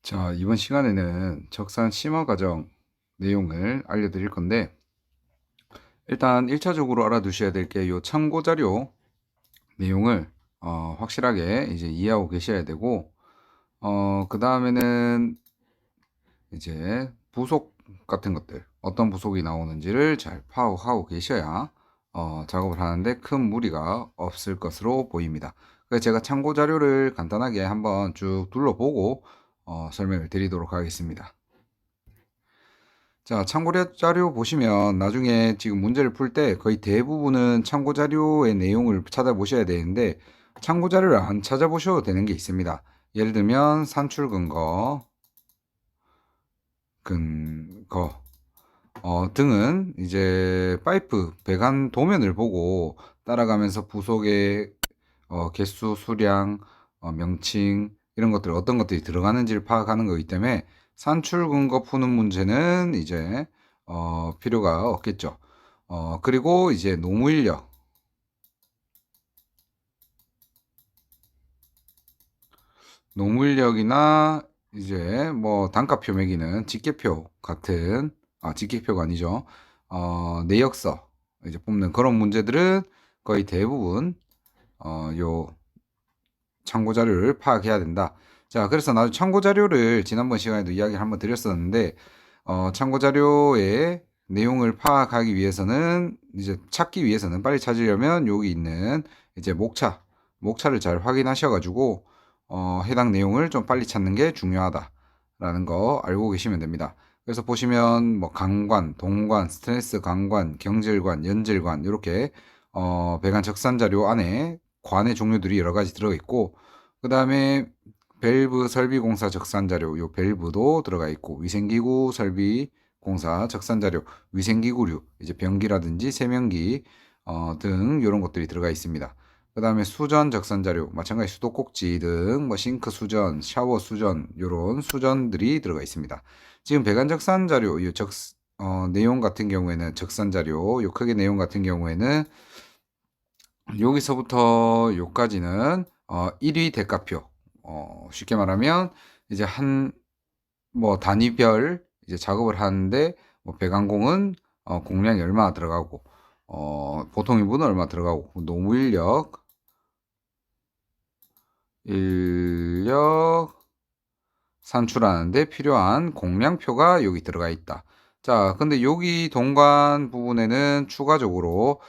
자, 이번 시간에는 적산 심화 과정 내용을 알려드릴 건데, 일단 1차적으로 알아두셔야 될 게 요 참고 자료 내용을 확실하게 이제 이해하고 계셔야 되고, 그 다음에는 이제 부속 같은 것들, 어떤 부속이 나오는지를 잘 파악하고 계셔야 작업을 하는데 큰 무리가 없을 것으로 보입니다. 그래서 제가 참고 자료를 간단하게 한번 쭉 둘러보고 설명을 드리도록 하겠습니다. 자, 참고 자료 보시면 나중에 지금 문제를 풀 때 거의 대부분은 참고 자료의 내용을 찾아보셔야 되는데, 참고 자료를 안 찾아보셔도 되는 게 있습니다. 예를 들면 산출 근거 등은 이제 파이프 배관 도면을 보고 따라가면서 부속의 개수, 수량, 명칭 이런 것들 어떤 것들이 들어가는지를 파악하는 거기 때문에 산출 근거 푸는 문제는 이제 필요가 없겠죠. 그리고 이제 노무인력이나 이제 뭐 단가표 매기는 직계표 같은, 직계표가 아니죠. 내역서 이제 뽑는 그런 문제들은 거의 대부분 요 참고 자료를 파악해야 된다. 자, 그래서 나도 참고 자료를 지난번 시간에도 이야기를 한번 드렸었는데, 참고 자료의 내용을 파악하기 위해서는, 이제 찾기 위해서는, 빨리 찾으려면 여기 있는 이제 목차를 잘 확인하셔가지고 해당 내용을 좀 빨리 찾는 게 중요하다라는 거 알고 계시면 됩니다. 그래서 보시면 뭐 강관, 동관, 스트레스 강관, 경질관, 연질관 이렇게 배관 적산 자료 안에 관의 종류들이 여러 가지 들어 있고, 그 다음에 밸브 설비 공사 적산 자료, 요 밸브도 들어가 있고, 위생기구 설비 공사 적산 자료, 위생기구류, 이제 변기라든지 세면기 등 이런 것들이 들어가 있습니다. 그 다음에 수전 적산 자료, 마찬가지 수도꼭지 등 뭐 싱크 수전, 샤워 수전, 요런 수전들이 들어가 있습니다. 지금 배관 적산 자료, 내용 같은 경우에는 적산 자료, 요 크게 내용 같은 경우에는 여기서부터 요까지는 1위 대가표, 쉽게 말하면 이제 뭐 단위별 이제 작업을 하는데, 뭐 배관공은 공량이 얼마 들어가고, 보통 인부는 얼마 들어가고, 인력 산출하는데 필요한 공량표가 여기 들어가 있다. 자, 근데 여기 동관 부분에는 추가적으로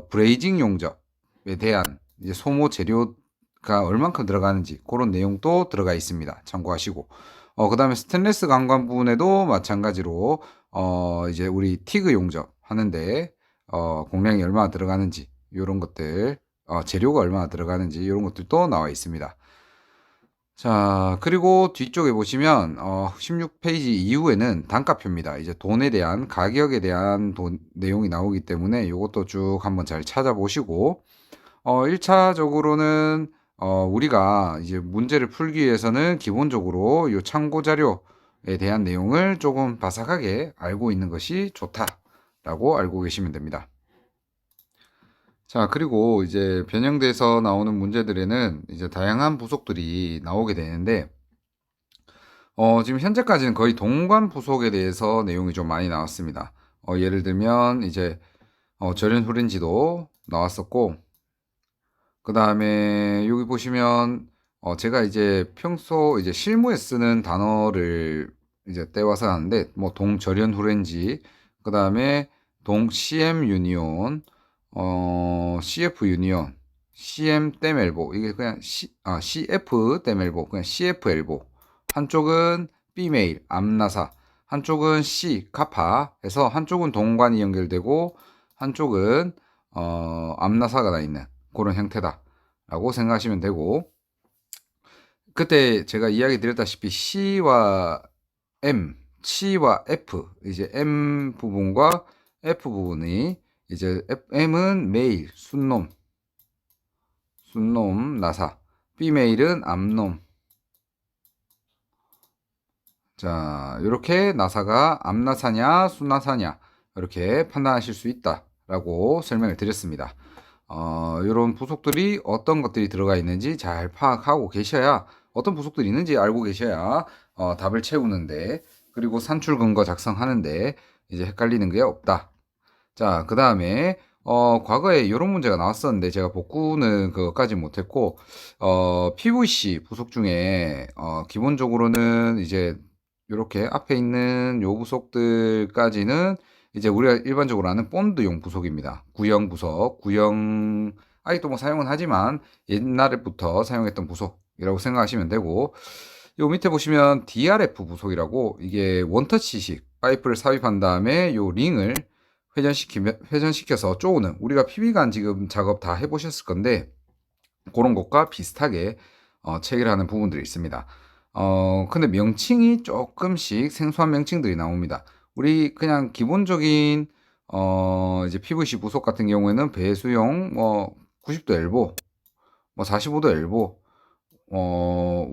브레이징 용접에 대한 이제 소모 재료가 얼만큼 들어가는지 그런 내용도 들어가 있습니다. 참고하시고, 그 다음에 스테인리스 강관 부분에도 마찬가지로 이제 우리 티그 용접 하는데 공량이 얼마나 들어가는지 이런 것들, 재료가 얼마나 들어가는지 이런 것들도 나와 있습니다. 자, 그리고 뒤쪽에 보시면 16페이지 이후에는 단가표입니다. 이제 돈에 대한, 가격에 대한 내용이 나오기 때문에 이것도 쭉 한번 잘 찾아보시고, 1차적으로는 우리가 이제 문제를 풀기 위해서는 기본적으로 이 참고 자료에 대한 내용을 조금 바삭하게 알고 있는 것이 좋다라고 알고 계시면 됩니다. 자, 그리고 이제 변형돼서 나오는 문제들에는 이제 다양한 부속들이 나오게 되는데, 지금 현재까지는 거의 동관 부속에 대해서 내용이 좀 많이 나왔습니다. 예를 들면 이제 절연 후렌지도 나왔었고, 그 다음에 여기 보시면 제가 이제 평소 이제 실무에 쓰는 단어를 이제 떼와서 하는데, 뭐 동절연 후렌지, 그 다음에 동 CM 유니온, CF 유니온, CM 댐 엘보, 이게 그냥 CF 댐 엘보, 그냥 CF 엘보. 한쪽은 B메일, 암나사, 한쪽은 C, 카파 해서 한쪽은 동관이 연결되고 한쪽은 암나사가 나 있는 그런 형태다라고 생각하시면 되고, 그때 제가 이야기 드렸다시피 C와 F, 이제 M 부분과 F 부분이 이제 M은 메일, 순놈 나사, B메일은 암놈. 자, 이렇게 나사가 암나사냐 순나사냐 이렇게 판단하실 수 있다라고 설명을 드렸습니다. 이런 부속들이 어떤 것들이 들어가 있는지 잘 파악하고 계셔야 어떤 부속들이 있는지 알고 계셔야 답을 채우는데, 그리고 산출 근거 작성하는데 이제 헷갈리는 게 없다. 자, 그 다음에 과거에 이런 문제가 나왔었는데 제가 복구는 그것까지 못했고, PVC 부속 중에 기본적으로는 이제 이렇게 앞에 있는 요 부속들까지는 이제 우리가 일반적으로 아는 본드용 부속입니다. 구형 부속, 구형 아직도 뭐 사용은 하지만 옛날부터 사용했던 부속이라고 생각하시면 되고, 요 밑에 보시면 DRF 부속이라고, 이게 원터치식 파이프를 삽입한 다음에 요 링을 회전시켜서 쪼우는, 우리가 PB관 지금 작업 다 해보셨을 건데 그런 것과 비슷하게 체결하는 부분들이 있습니다. 근데 명칭이 조금씩 생소한 명칭들이 나옵니다. 우리 그냥 기본적인 이제 PVC 부속 같은 경우에는 배수용 뭐 90도 엘보, 뭐 45도 엘보,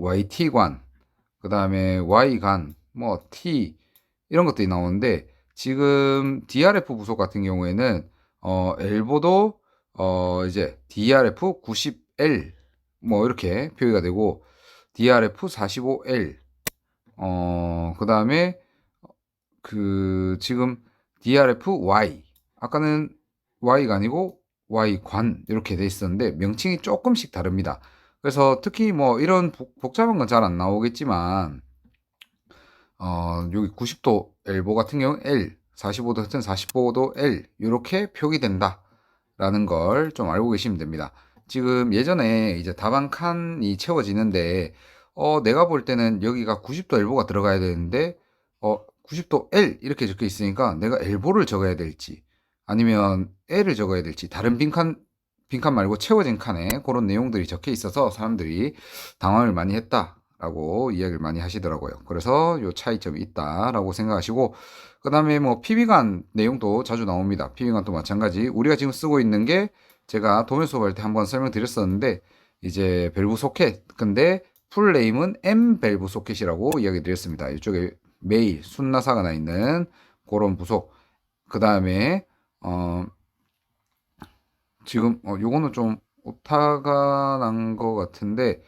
YT관, 그 다음에 Y관, 뭐 T, 이런 것들이 나오는데, 지금 DRF 부속 같은 경우에는 엘보도 이제 DRF 90L 뭐 이렇게 표기가 되고, DRF 45L, 그 다음에 지금 DRF Y, 아까는 Y가 아니고 Y관 이렇게 돼 있었는데 명칭이 조금씩 다릅니다. 그래서 특히 뭐 이런 복잡한 건 잘 안 나오겠지만, 여기 90도 엘보 같은 경우 L, 45도 같은 45도 L 이렇게 표기된다 라는 걸 좀 알고 계시면 됩니다. 지금 예전에 이제 답안 칸이 채워지는데 내가 볼 때는 여기가 90도 엘보가 들어가야 되는데 90도 L 이렇게 적혀 있으니까 내가 엘보를 적어야 될지 아니면 L을 적어야 될지, 다른 빈칸 말고 채워진 칸에 그런 내용들이 적혀 있어서 사람들이 당황을 많이 했다라고 이야기를 많이 하시더라고요. 그래서 요 차이점이 있다라고 생각하시고, 그 다음에 뭐 PB관 내용도 자주 나옵니다. PB관도 마찬가지. 우리가 지금 쓰고 있는 게 제가 도면 수업할 때 한번 설명드렸었는데, 이제 밸브 소켓. 근데 풀네임은 M 밸브 소켓이라고 이야기 드렸습니다. 이쪽에 메일, 순나사가 나 있는 그런 부속. 그 다음에 지금 요거는 좀 오타가 난 것 같은데,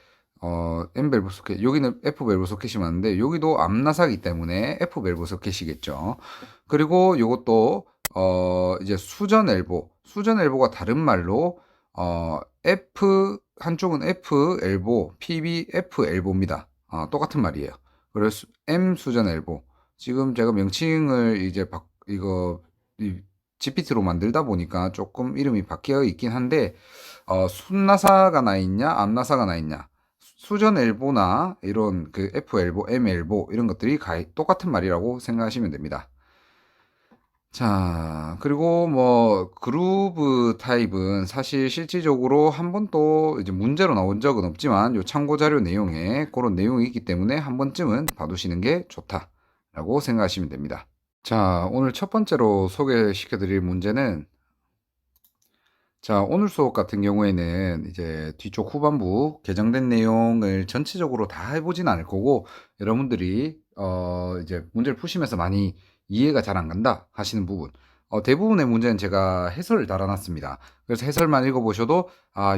M 밸브 소켓, 여기는 F 밸브 소켓이 맞는데 여기도 암나사기 때문에 F 밸브 소켓이겠죠. 그리고 요것도 이제 수전 엘보가 다른 말로 F, 한쪽은 F 엘보, PB F 엘보입니다. 똑같은 말이에요. 그래서 M 수전 엘보, 지금 제가 명칭을 이제 GPT로 만들다 보니까 조금 이름이 바뀌어 있긴 한데, 순나사가 나 있냐 암나사가 나 있냐, 수전 엘보나 이런 그 F 엘보, M 엘보 이런 것들이 똑같은 말이라고 생각하시면 됩니다. 자, 그리고 뭐 그루브 타입은 사실 실질적으로 한 번도 이제 문제로 나온 적은 없지만 요 참고 자료 내용에 그런 내용이 있기 때문에 한 번쯤은 봐두시는 게 좋다라고 생각하시면 됩니다. 자, 오늘 첫 번째로 소개시켜 드릴 문제는, 자, 오늘 수업 같은 경우에는 이제 뒤쪽 후반부 개정된 내용을 전체적으로 다 해보진 않을 거고, 여러분들이 이제 문제를 푸시면서 많이 이해가 잘 안 간다 하시는 부분, 대부분의 문제는 제가 해설을 달아놨습니다. 그래서 해설만 읽어보셔도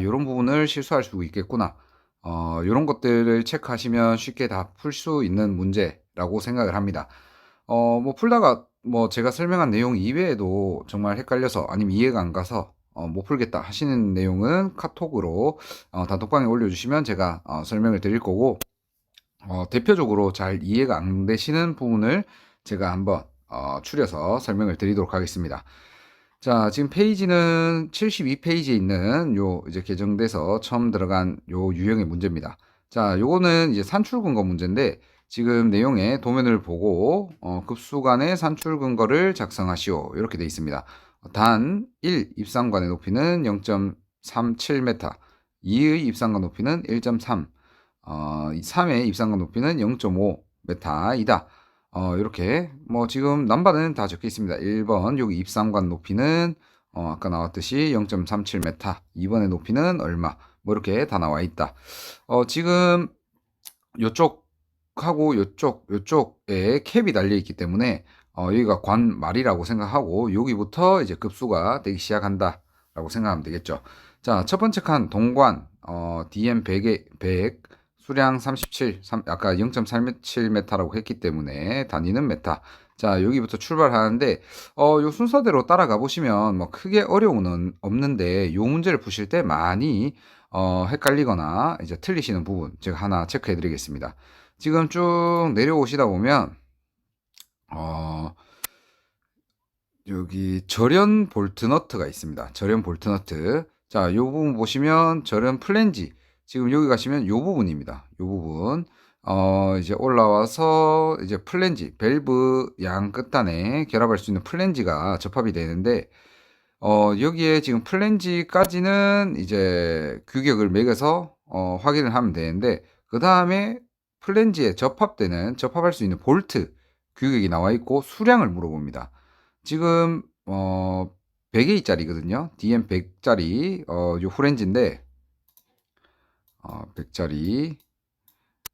이런 부분을 실수할 수 있겠구나, 이런 것들을 체크하시면 쉽게 다 풀 수 있는 문제라고 생각을 합니다. 뭐 풀다가 뭐 제가 설명한 내용 이외에도 정말 헷갈려서 아니면 이해가 안 가서 못 풀겠다 하시는 내용은 카톡으로 단톡방에 올려주시면 제가 설명을 드릴 거고, 대표적으로 잘 이해가 안 되시는 부분을 제가 한번 추려서 설명을 드리도록 하겠습니다. 자, 지금 페이지는 72페이지에 있는 요 이제 개정돼서 처음 들어간 요 유형의 문제입니다. 자, 요거는 이제 산출 근거 문제인데, 지금 내용의 도면을 보고 급수 간의 산출 근거를 작성하시오 이렇게 되어 있습니다. 단 1 입상관의 높이는 0.37m, 2의 입상관 높이는 1.3, 3의 입상관 높이는 0.5m이다. 이렇게 뭐 지금 넘버는 다 적혀 있습니다. 1번 여기 입상관 높이는 아까 나왔듯이 0.37m, 2번의 높이는 얼마, 뭐 이렇게 다 나와 있다. 지금 요쪽하고 요쪽에 캡이 달려 있기 때문에 여기가 관 말이라고 생각하고 여기부터 이제 급수가 되기 시작한다 라고 생각하면 되겠죠. 자, 첫 번째 칸 동관 DM 100에 100, 수량 37, 아까 0.37m라고 했기 때문에 단위는 메타. 자, 여기부터 출발하는데, 요 순서대로 따라가 보시면 뭐 크게 어려움은 없는데, 요 문제를 푸실 때 많이, 헷갈리거나 이제 틀리시는 부분 제가 하나 체크해 드리겠습니다. 지금 쭉 내려오시다 보면, 여기 절연 볼트너트가 있습니다. 절연 볼트너트. 자, 요 부분 보시면 절연 플랜지. 지금 여기 가시면 요 부분입니다. 요 부분. 이제 올라와서 이제 플랜지, 밸브 양 끝단에 결합할 수 있는 플랜지가 접합이 되는데, 여기에 지금 플랜지까지는 이제 규격을 매겨서 확인을 하면 되는데, 그 다음에 플랜지에 접합할 수 있는 볼트 규격이 나와 있고 수량을 물어봅니다. 지금 100A짜리거든요. DM100짜리 요 후렌지인데 100짜리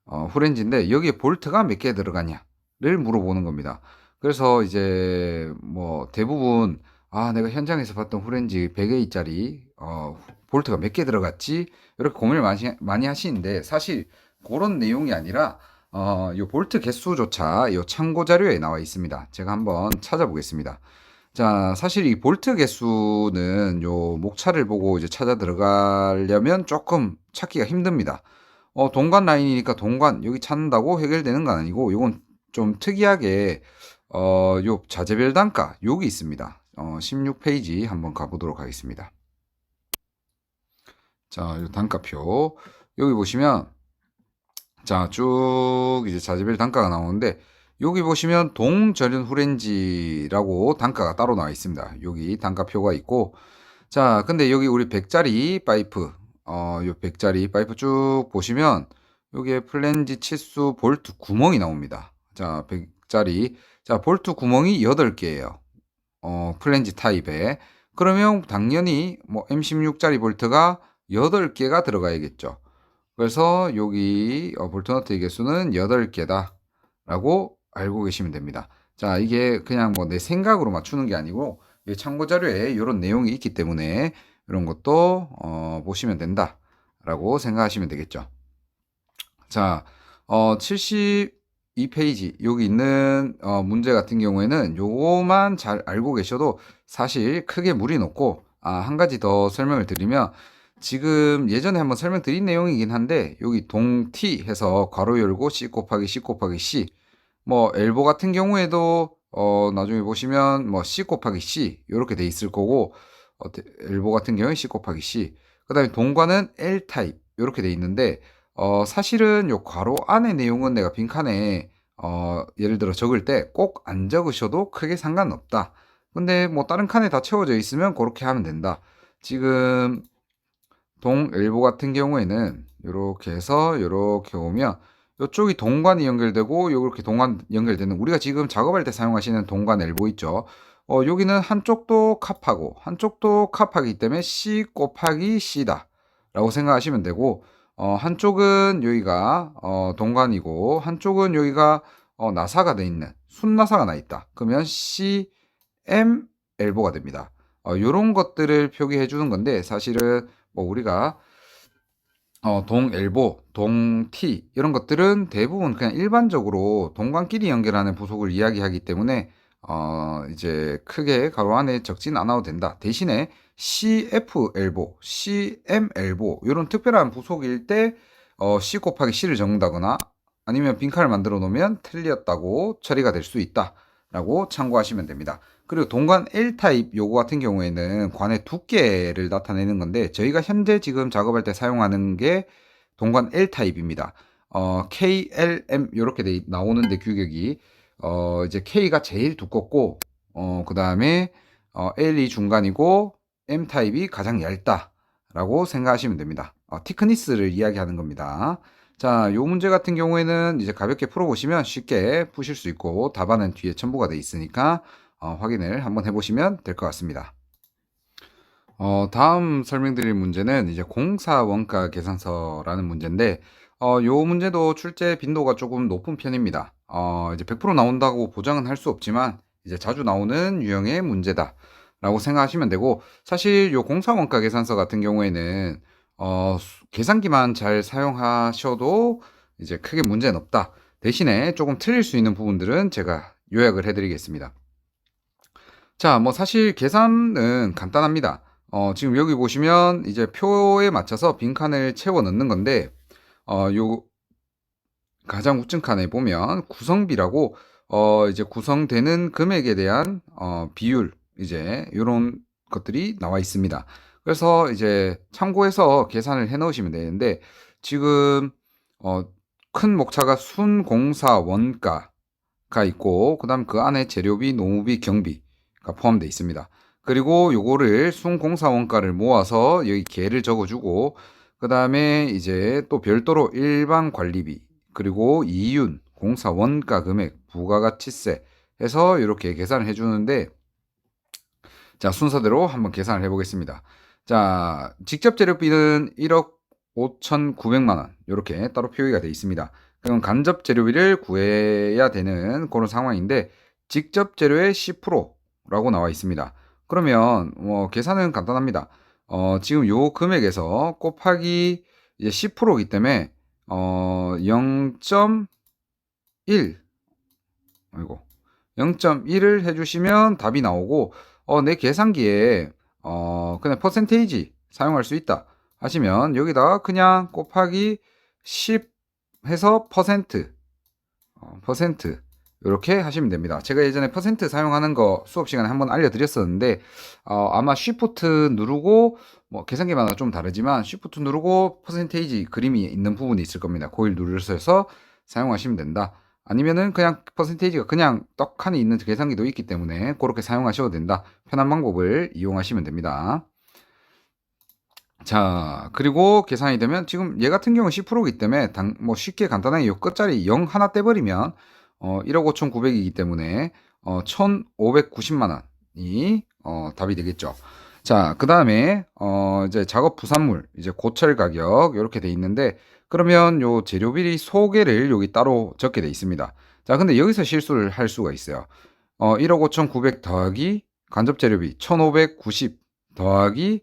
후렌지인데 여기에 볼트가 몇 개 들어가냐를 물어보는 겁니다. 그래서 이제 뭐 대부분 내가 현장에서 봤던 후렌지 100A짜리 볼트가 몇 개 들어갔지? 이렇게 고민을 많이 하시는데 사실 그런 내용이 아니라 요 볼트 개수조차 요 참고 자료에 나와 있습니다. 제가 한번 찾아보겠습니다. 자, 사실 이 볼트 개수는 요 목차를 보고 이제 찾아 들어가려면 조금 찾기가 힘듭니다. 동관 라인이니까 동관 여기 찾는다고 해결되는 건 아니고 요건 좀 특이하게 요 자재별 단가 여기 있습니다. 16페이지 한번 가보도록 하겠습니다. 자, 요 단가표 여기 보시면 자, 쭉 이제 자재별 단가가 나오는데 여기 보시면 동절연 후렌지라고 단가가 따로 나와 있습니다. 여기 단가표가 있고 자, 근데 여기 우리 100짜리 파이프 요 100짜리 파이프 쭉 보시면 여기에 플랜지 치수 볼트 구멍이 나옵니다. 자, 100짜리 자, 볼트 구멍이 8개예요. 플랜지 타입에 그러면 당연히 뭐 M16짜리 볼트가 8개가 들어가야겠죠. 그래서 여기 볼트너트의 개수는 8개다 라고 알고 계시면 됩니다. 자, 이게 그냥 뭐 내 생각으로 맞추는 게 아니고 참고 자료에 이런 내용이 있기 때문에 이런 것도 보시면 된다 라고 생각하시면 되겠죠. 자, 72페이지 여기 있는 문제 같은 경우에는 요거만 잘 알고 계셔도 사실 크게 무리는 없고 한 가지 더 설명을 드리면 지금 예전에 한번 설명드린 내용이긴 한데 여기 동T 해서 괄호 열고 C 곱하기 C 곱하기 C 뭐 엘보 같은 경우에도 나중에 보시면 뭐 C 곱하기 C 이렇게 돼 있을 거고 엘보 같은 경우에 C 곱하기 C 그 다음에 동관은 L 타입 이렇게 돼 있는데 사실은 요 괄호 안의 내용은 내가 빈칸에 예를 들어 적을 때 꼭 안 적으셔도 크게 상관없다. 근데 뭐 다른 칸에 다 채워져 있으면 그렇게 하면 된다. 지금 동엘보 같은 경우에는 이렇게 해서 이렇게 오면 이쪽이 동관이 연결되고 이렇게 동관 연결되는 우리가 지금 작업할 때 사용하시는 동관 엘보 있죠. 여기는 한쪽도 캅하고 한쪽도 캅하기 때문에 C 곱하기 C다 라고 생각하시면 되고 한쪽은 여기가 동관이고 한쪽은 여기가 나사가 돼 있는 순나사가 나 있다. 그러면 CM 엘보가 됩니다. 이런 것들을 표기해 주는 건데 사실은 뭐 우리가 동엘보, 동T 이런 것들은 대부분 그냥 일반적으로 동관끼리 연결하는 부속을 이야기하기 때문에 이제 크게 가로 안에 적진 않아도 된다. 대신에 CF 엘보, CM 엘보 이런 특별한 부속일 때 C 곱하기 C를 적는다거나 아니면 빈칸을 만들어 놓으면 틀렸다고 처리가 될 수 있다 라고 참고하시면 됩니다. 그리고 동관 L타입 요거 같은 경우에는 관의 두께를 나타내는 건데 저희가 현재 지금 작업할 때 사용하는 게 동관 L타입입니다. KLM 이렇게 나오는데 규격이 이제 K가 제일 두껍고 그 다음에 L이 중간이고 M타입이 가장 얇다 라고 생각하시면 됩니다. 티크니스를 이야기하는 겁니다. 자, 요 문제 같은 경우에는 이제 가볍게 풀어보시면 쉽게 푸실 수 있고 답안은 뒤에 첨부가 되어 있으니까 확인을 한번 해보시면 될 것 같습니다. 다음 설명드릴 문제는 이제 공사 원가 계산서라는 문제인데 요 문제도 출제 빈도가 조금 높은 편입니다. 이제 100% 나온다고 보장은 할 수 없지만 이제 자주 나오는 유형의 문제다 라고 생각하시면 되고 사실 요 공사 원가 계산서 같은 경우에는 계산기만 잘 사용하셔도 이제 크게 문제는 없다. 대신에 조금 틀릴 수 있는 부분들은 제가 요약을 해 드리겠습니다. 자, 뭐 사실 계산은 간단합니다. 지금 여기 보시면 이제 표에 맞춰서 빈칸을 채워 넣는 건데, 요 가장 우측 칸에 보면 구성비라고 이제 구성되는 금액에 대한 비율 이제 요런 것들이 나와 있습니다. 그래서 이제 참고해서 계산을 해 넣으시면 되는데, 지금 큰 목차가 순공사 원가가 있고, 그다음 그 안에 재료비, 노무비, 경비가 포함되어 있습니다. 그리고 요거를 순공사 원가를 모아서 여기 계를 적어주고, 그 다음에 이제 또 별도로 일반 관리비, 그리고 이윤, 공사 원가 금액, 부가가치세 해서 이렇게 계산을 해주는데, 자, 순서대로 한번 계산을 해보겠습니다. 자, 직접 재료비는 1억 5,900만 원 이렇게 따로 표기가 되어 있습니다. 그럼 간접 재료비를 구해야 되는 그런 상황인데, 직접 재료의 10%라고 나와 있습니다. 그러면 뭐 계산은 간단합니다. 지금 요 금액에서 곱하기 이제 10%이기 때문에 0.1 아이고 0.1을 해주시면 답이 나오고, 내 계산기에 그냥 퍼센테이지 사용할 수 있다 하시면 여기다가 그냥 곱하기 10 해서 퍼센트 이렇게 하시면 됩니다. 제가 예전에 퍼센트 사용하는 거 수업 시간에 한번 알려드렸었는데, 아마 쉬프트 누르고 뭐 계산기마다 좀 다르지만 쉬프트 누르고 퍼센테이지 그림이 있는 부분이 있을 겁니다. 그걸 누르셔서 사용하시면 된다. 아니면은 그냥 퍼센테이지가 그냥 떡하니 있는 계산기도 있기 때문에 그렇게 사용하셔도 된다. 편한 방법을 이용하시면 됩니다. 자, 그리고 계산이 되면 지금 얘 같은 경우는 10%이기 때문에 뭐 쉽게 간단하게 요 끝자리 0 하나 떼버리면 1억 5,900이기 때문에 1,590만 원이 답이 되겠죠. 자, 그 다음에 이제 작업 부산물 이제 고철 가격 이렇게 돼 있는데, 그러면 요 재료비 소개를 여기 따로 적게 돼 있습니다. 자, 근데 여기서 실수를 할 수가 있어요. 1억 5,900 더하기 간접 재료비 1,590 더하기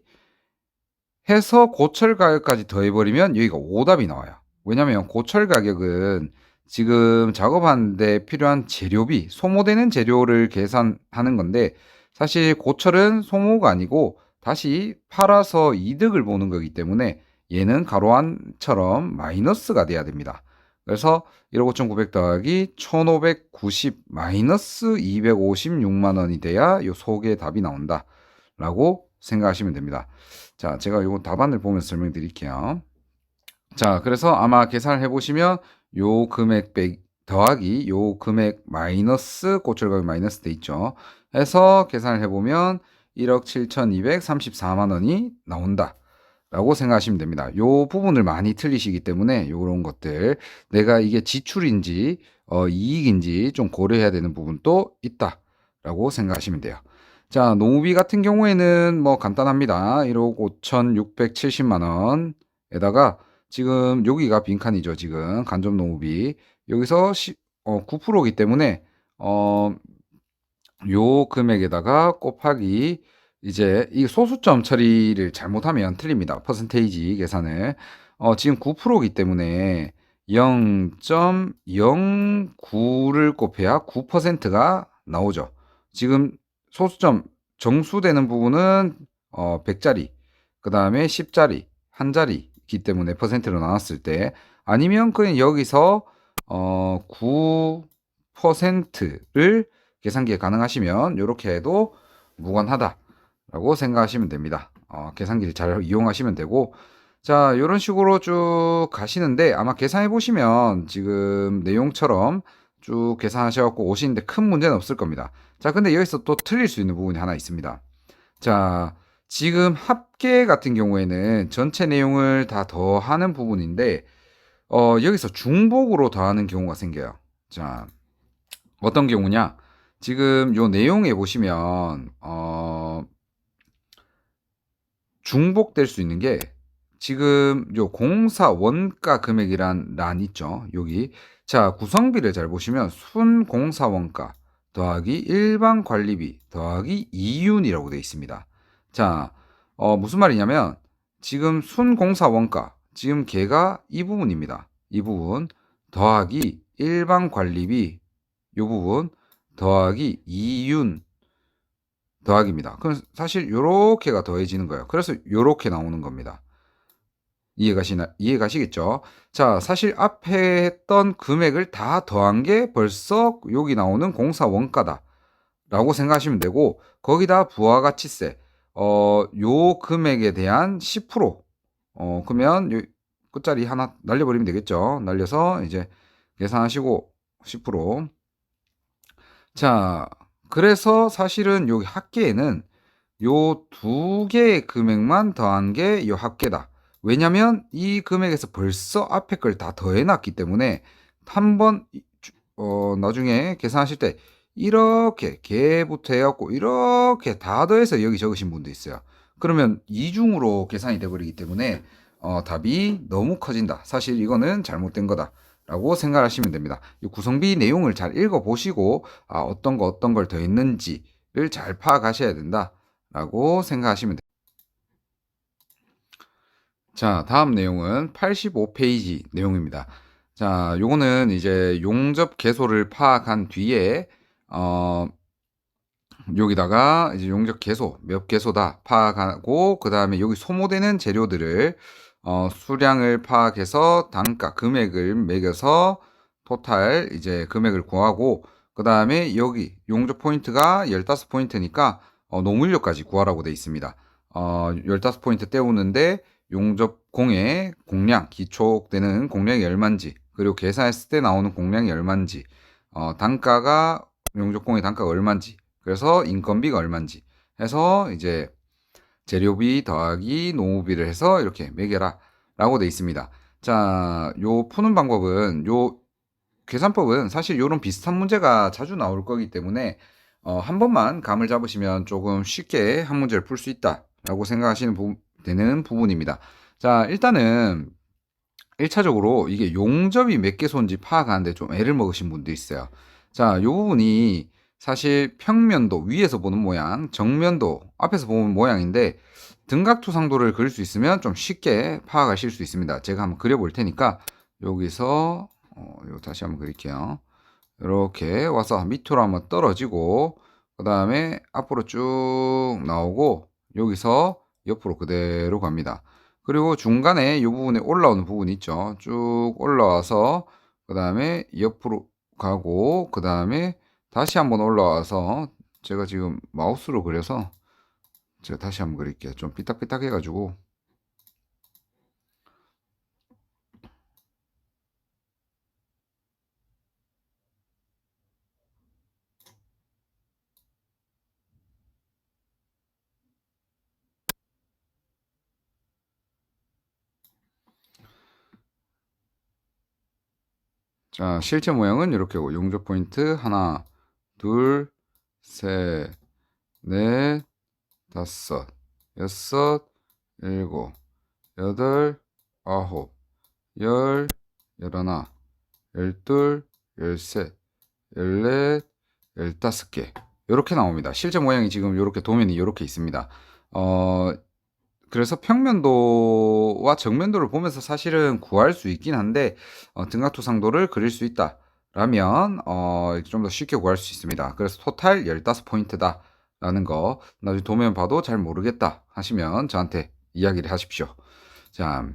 해서 고철 가격까지 더해버리면 여기가 오답이 나와요. 왜냐면 고철 가격은 지금 작업하는데 필요한 재료비, 소모되는 재료를 계산하는 건데, 사실 고철은 소모가 아니고 다시 팔아서 이득을 보는 거기 때문에 얘는 가로안처럼 마이너스가 돼야 됩니다. 그래서 1억 5,900 더하기 1,590 마이너스 256만 원이 돼야 요 속의 답이 나온다 라고 생각하시면 됩니다. 자, 제가 요 답안을 보면서 설명드릴게요. 자, 그래서 아마 계산을 해보시면 요 금액 더하기 요 금액 마이너스 고철가격 마이너스 돼 있죠. 해서 계산을 해보면 1억 7,234만 원이 나온다 라고 생각하시면 됩니다. 요 부분을 많이 틀리시기 때문에 요런 것들 내가 이게 지출인지 이익인지 좀 고려해야 되는 부분도 있다 라고 생각하시면 돼요. 자, 노무비 같은 경우에는 뭐 간단합니다. 1억 5,670만 원에다가 지금 여기가 빈칸이죠. 지금 간접 노무비 여기서 9%이기 때문에 요 금액에다가 곱하기 이제 이 소수점 처리를 잘못하면 틀립니다. 퍼센테이지 계산을 지금 9%이기 때문에 0.09를 곱해야 9%가 나오죠. 지금 소수점 정수되는 부분은 100짜리, 그 다음에 10짜리, 한 자리이기 때문에 퍼센트로 나눴을 때, 아니면 그냥 여기서 9%를 계산기에 가능하시면 이렇게 해도 무관하다라고 생각하시면 됩니다. 계산기를 잘 이용하시면 되고, 자, 이런 식으로 쭉 가시는데 아마 계산해 보시면 지금 내용처럼 쭉 계산하셔갖고 오시는데 큰 문제는 없을 겁니다. 자, 근데 여기서 또 틀릴 수 있는 부분이 하나 있습니다. 자, 지금 합계 같은 경우에는 전체 내용을 다 더하는 부분인데, 여기서 중복으로 더하는 경우가 생겨요. 자, 어떤 경우냐? 지금 요 내용에 보시면, 중복될 수 있는 게, 지금 요 공사 원가 금액이란 란 있죠. 여기. 자, 구성비를 잘 보시면 순공사 원가 더하기 일반 관리비 더하기 이윤이라고 되어 있습니다. 자, 무슨 말이냐면 지금 순공사 원가, 지금 걔가 이 부분입니다. 이 부분 더하기 일반 관리비, 이 부분 더하기 이윤 더하기입니다. 그럼 사실 요렇게가 더해지는 거예요. 그래서 요렇게 나오는 겁니다. 이해가시겠죠? 자, 사실 앞에 했던 금액을 다 더한 게 벌써 여기 나오는 공사 원가다 라고 생각하시면 되고, 거기다 부가가치세, 요 금액에 대한 10%, 그러면 요 끝자리 하나 날려버리면 되겠죠. 날려서 이제 계산하시고 10%. 자, 그래서 사실은 여기 합계에는 요 두 개의 금액만 더한 게 요 합계다. 왜냐면 이 금액에서 벌써 앞에 걸 다 더해놨기 때문에 한번 나중에 계산하실 때 이렇게 개부터 해갖고 이렇게 다 더해서 여기 적으신 분도 있어요. 그러면 이중으로 계산이 돼버리기 때문에 답이 너무 커진다. 사실 이거는 잘못된 거다 라고 생각하시면 됩니다. 이 구성비 내용을 잘 읽어보시고 어떤 걸 더했는지를 잘 파악하셔야 된다 라고 생각하시면 됩니다. 자, 다음 내용은 85페이지 내용입니다. 자, 요거는 이제 용접 개소를 파악한 뒤에 여기다가 이제 용접 개소 몇 개소다 파악하고, 그 다음에 여기 소모되는 재료들을 수량을 파악해서 단가 금액을 매겨서 토탈 이제 금액을 구하고, 그 다음에 여기 용접 포인트가 15포인트니까 노물료까지 구하라고 되어 있습니다. 15포인트 때우는데 용접공의 공량, 기초되는 공량이 얼마인지, 그리고 계산했을 때 나오는 공량이 얼마인지, 단가가 용접공의 단가가 얼마인지, 그래서 인건비가 얼마인지 해서 이제 재료비 더하기 노무비를 해서 이렇게 매겨라 라고 되어 있습니다. 자, 요 푸는 방법은, 요 계산법은 사실 요런 비슷한 문제가 자주 나올 거기 때문에 한 번만 감을 잡으시면 조금 쉽게 한 문제를 풀 수 있다 라고 생각하시는 되는 부분입니다. 자, 일단은 1차적으로 이게 용접이 몇 개소인지 파악하는데 좀 애를 먹으신 분도 있어요. 자, 요 부분이 사실 평면도 위에서 보는 모양, 정면도 앞에서 보는 모양인데 등각투상도를 그릴 수 있으면 좀 쉽게 파악하실 수 있습니다. 제가 한번 그려볼 테니까 여기서 요 다시 한번 그릴게요. 이렇게 와서 밑으로 한번 떨어지고, 그 다음에 앞으로 쭉 나오고 여기서 옆으로 그대로 갑니다. 그리고 중간에 이 부분에 올라오는 부분이 있죠. 쭉 올라와서 그 다음에 옆으로 가고, 그 다음에 다시 한번 올라와서, 제가 지금 마우스로 그려서 제가 다시 한번 그릴게요. 좀 삐딱삐딱 해가지고. 자, 실제 모양은 이렇게 오고, 용접 포인트 하나, 둘, 셋, 넷, 다섯, 여섯, 일곱, 여덟, 아홉, 열, 열하나, 열둘, 열셋, 열넷, 15개 이렇게 나옵니다. 실제 모양이 지금 이렇게 도면이 이렇게 있습니다. 그래서 평면도와 정면도를 보면서 사실은 구할 수 있긴 한데 등각투상도를 그릴 수 있다 라면 좀 더 쉽게 구할 수 있습니다. 그래서 토탈 15포인트다 라는 거, 나중에 도면 봐도 잘 모르겠다 하시면 저한테 이야기를 하십시오. 자,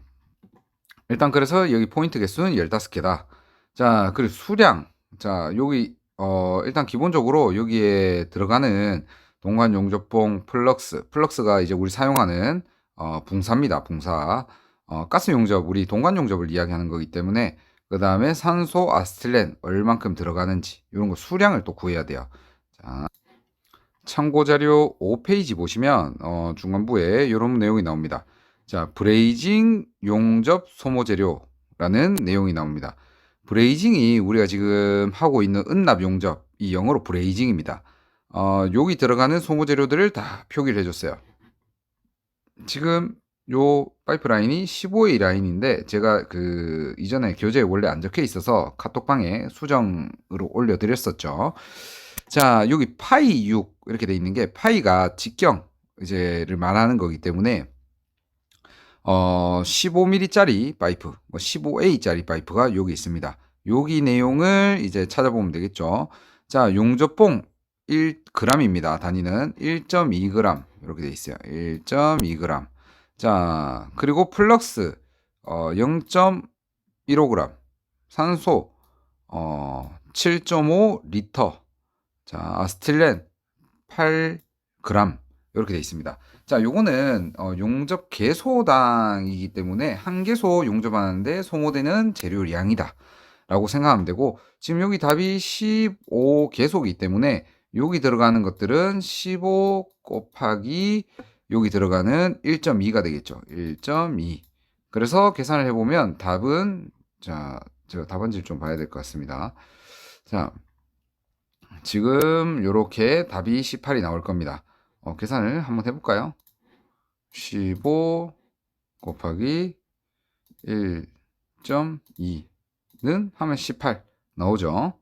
일단 그래서 여기 포인트 개수는 15개다. 자, 그리고 수량. 자, 여기 일단 기본적으로 여기에 들어가는 동관 용접봉 플럭스가 이제 우리 사용하는 붕사입니다. 붕사. 가스 용접, 우리 동관 용접을 이야기하는 거기 때문에, 그 다음에 산소 아스틸렌 얼만큼 들어가는지 이런 거 수량을 또 구해야 돼요. 자, 참고 자료 5페이지 보시면 중간부에 이런 내용이 나옵니다. 자, 브레이징 용접 소모 재료라는 내용이 나옵니다. 브레이징이 우리가 지금 하고 있는 은납 용접, 이 영어로 브레이징입니다. 여기 들어가는 소모 재료들을 다 표기를 해줬어요. 지금 요 파이프라인이 15A 라인인데 제가 그 이전에 교재에 원래 안 적혀 있어서 카톡방에 수정으로 올려드렸었죠. 자, 여기 파이 6 이렇게 돼 있는 게, 파이가 직경 이제를 말하는 거기 때문에 15mm짜리 파이프, 뭐 15A짜리 파이프가 여기 있습니다. 여기 내용을 이제 찾아보면 되겠죠. 자, 용접봉 1g입니다. 단위는 1.2g 이렇게 돼 있어요. 1.2g. 자, 그리고 플럭스 0.15g, 산소 7.5리터, 자, 아스틸렌 8g 이렇게 돼 있습니다. 자, 요거는 용접 개소당이기 때문에 한 개소 용접하는데 소모되는 재료량이다 라고 생각하면 되고, 지금 여기 답이 15개소이기 때문에 여기 들어가는 것들은 15 곱하기 여기 들어가는 1.2가 되겠죠. 1.2. 그래서 계산을 해보면 답은, 자, 제가 답안지를 좀 봐야 될 것 같습니다. 자, 지금 요렇게 답이 18이 나올 겁니다. 계산을 한번 해볼까요? 15 곱하기 1.2는 하면 18 나오죠.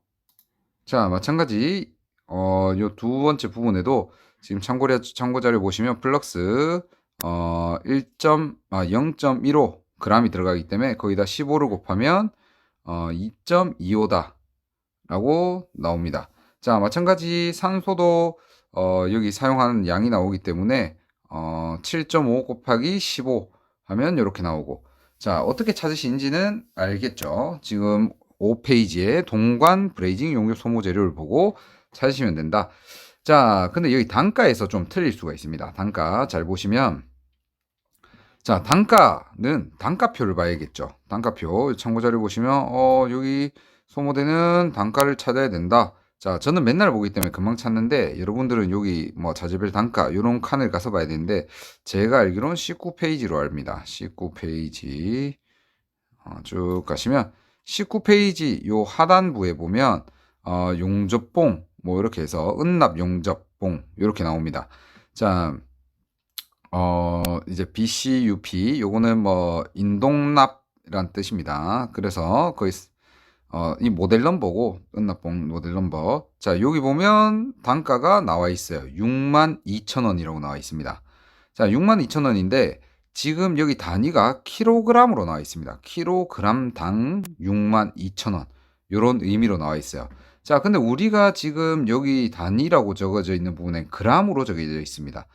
자, 마찬가지 요 두 번째 부분에도 지금 참고 자료 보시면 플럭스 0.15 g이 들어가기 때문에 거기다 15를 곱하면 2.25다 라고 나옵니다. 자, 마찬가지 산소도 여기 사용하는 양이 나오기 때문에 7.5 곱하기 15 하면 이렇게 나오고, 자, 어떻게 찾으시는지는 알겠죠? 지금 5페이지에 동관 브레이징 용접 소모 재료를 보고 찾으시면 된다. 자, 근데 여기 단가에서 좀 틀릴 수가 있습니다. 단가 잘 보시면, 자, 단가는 단가표를 봐야겠죠. 단가표 참고 자료 보시면 여기 소모되는 단가를 찾아야 된다. 자, 저는 맨날 보기 때문에 금방 찾는데 여러분들은 여기 뭐 자재별 단가 요런 칸을 가서 봐야 되는데, 제가 알기로는 19페이지로 압니다. 19페이지 쭉 가시면 19페이지 요 하단부에 보면 용접봉 뭐 이렇게 해서 은납 용접봉 이렇게 나옵니다. 자, 이제 BCUP 요거는 뭐 인동납이란 뜻입니다. 그래서 거의 이 모델 넘버고, 은납봉 모델 넘버. 자, 여기 보면 단가가 나와 있어요. 62,000원이라고 나와 있습니다. 자, 62,000원인데 지금 여기 단위가 킬로그램으로 나와 있습니다. 킬로그램당 62,000원. 요런 의미로 나와 있어요. 자, 근데 우리가 지금 여기 단위라고 적어져 있는 부분에 그램으로 적어져 있습니다.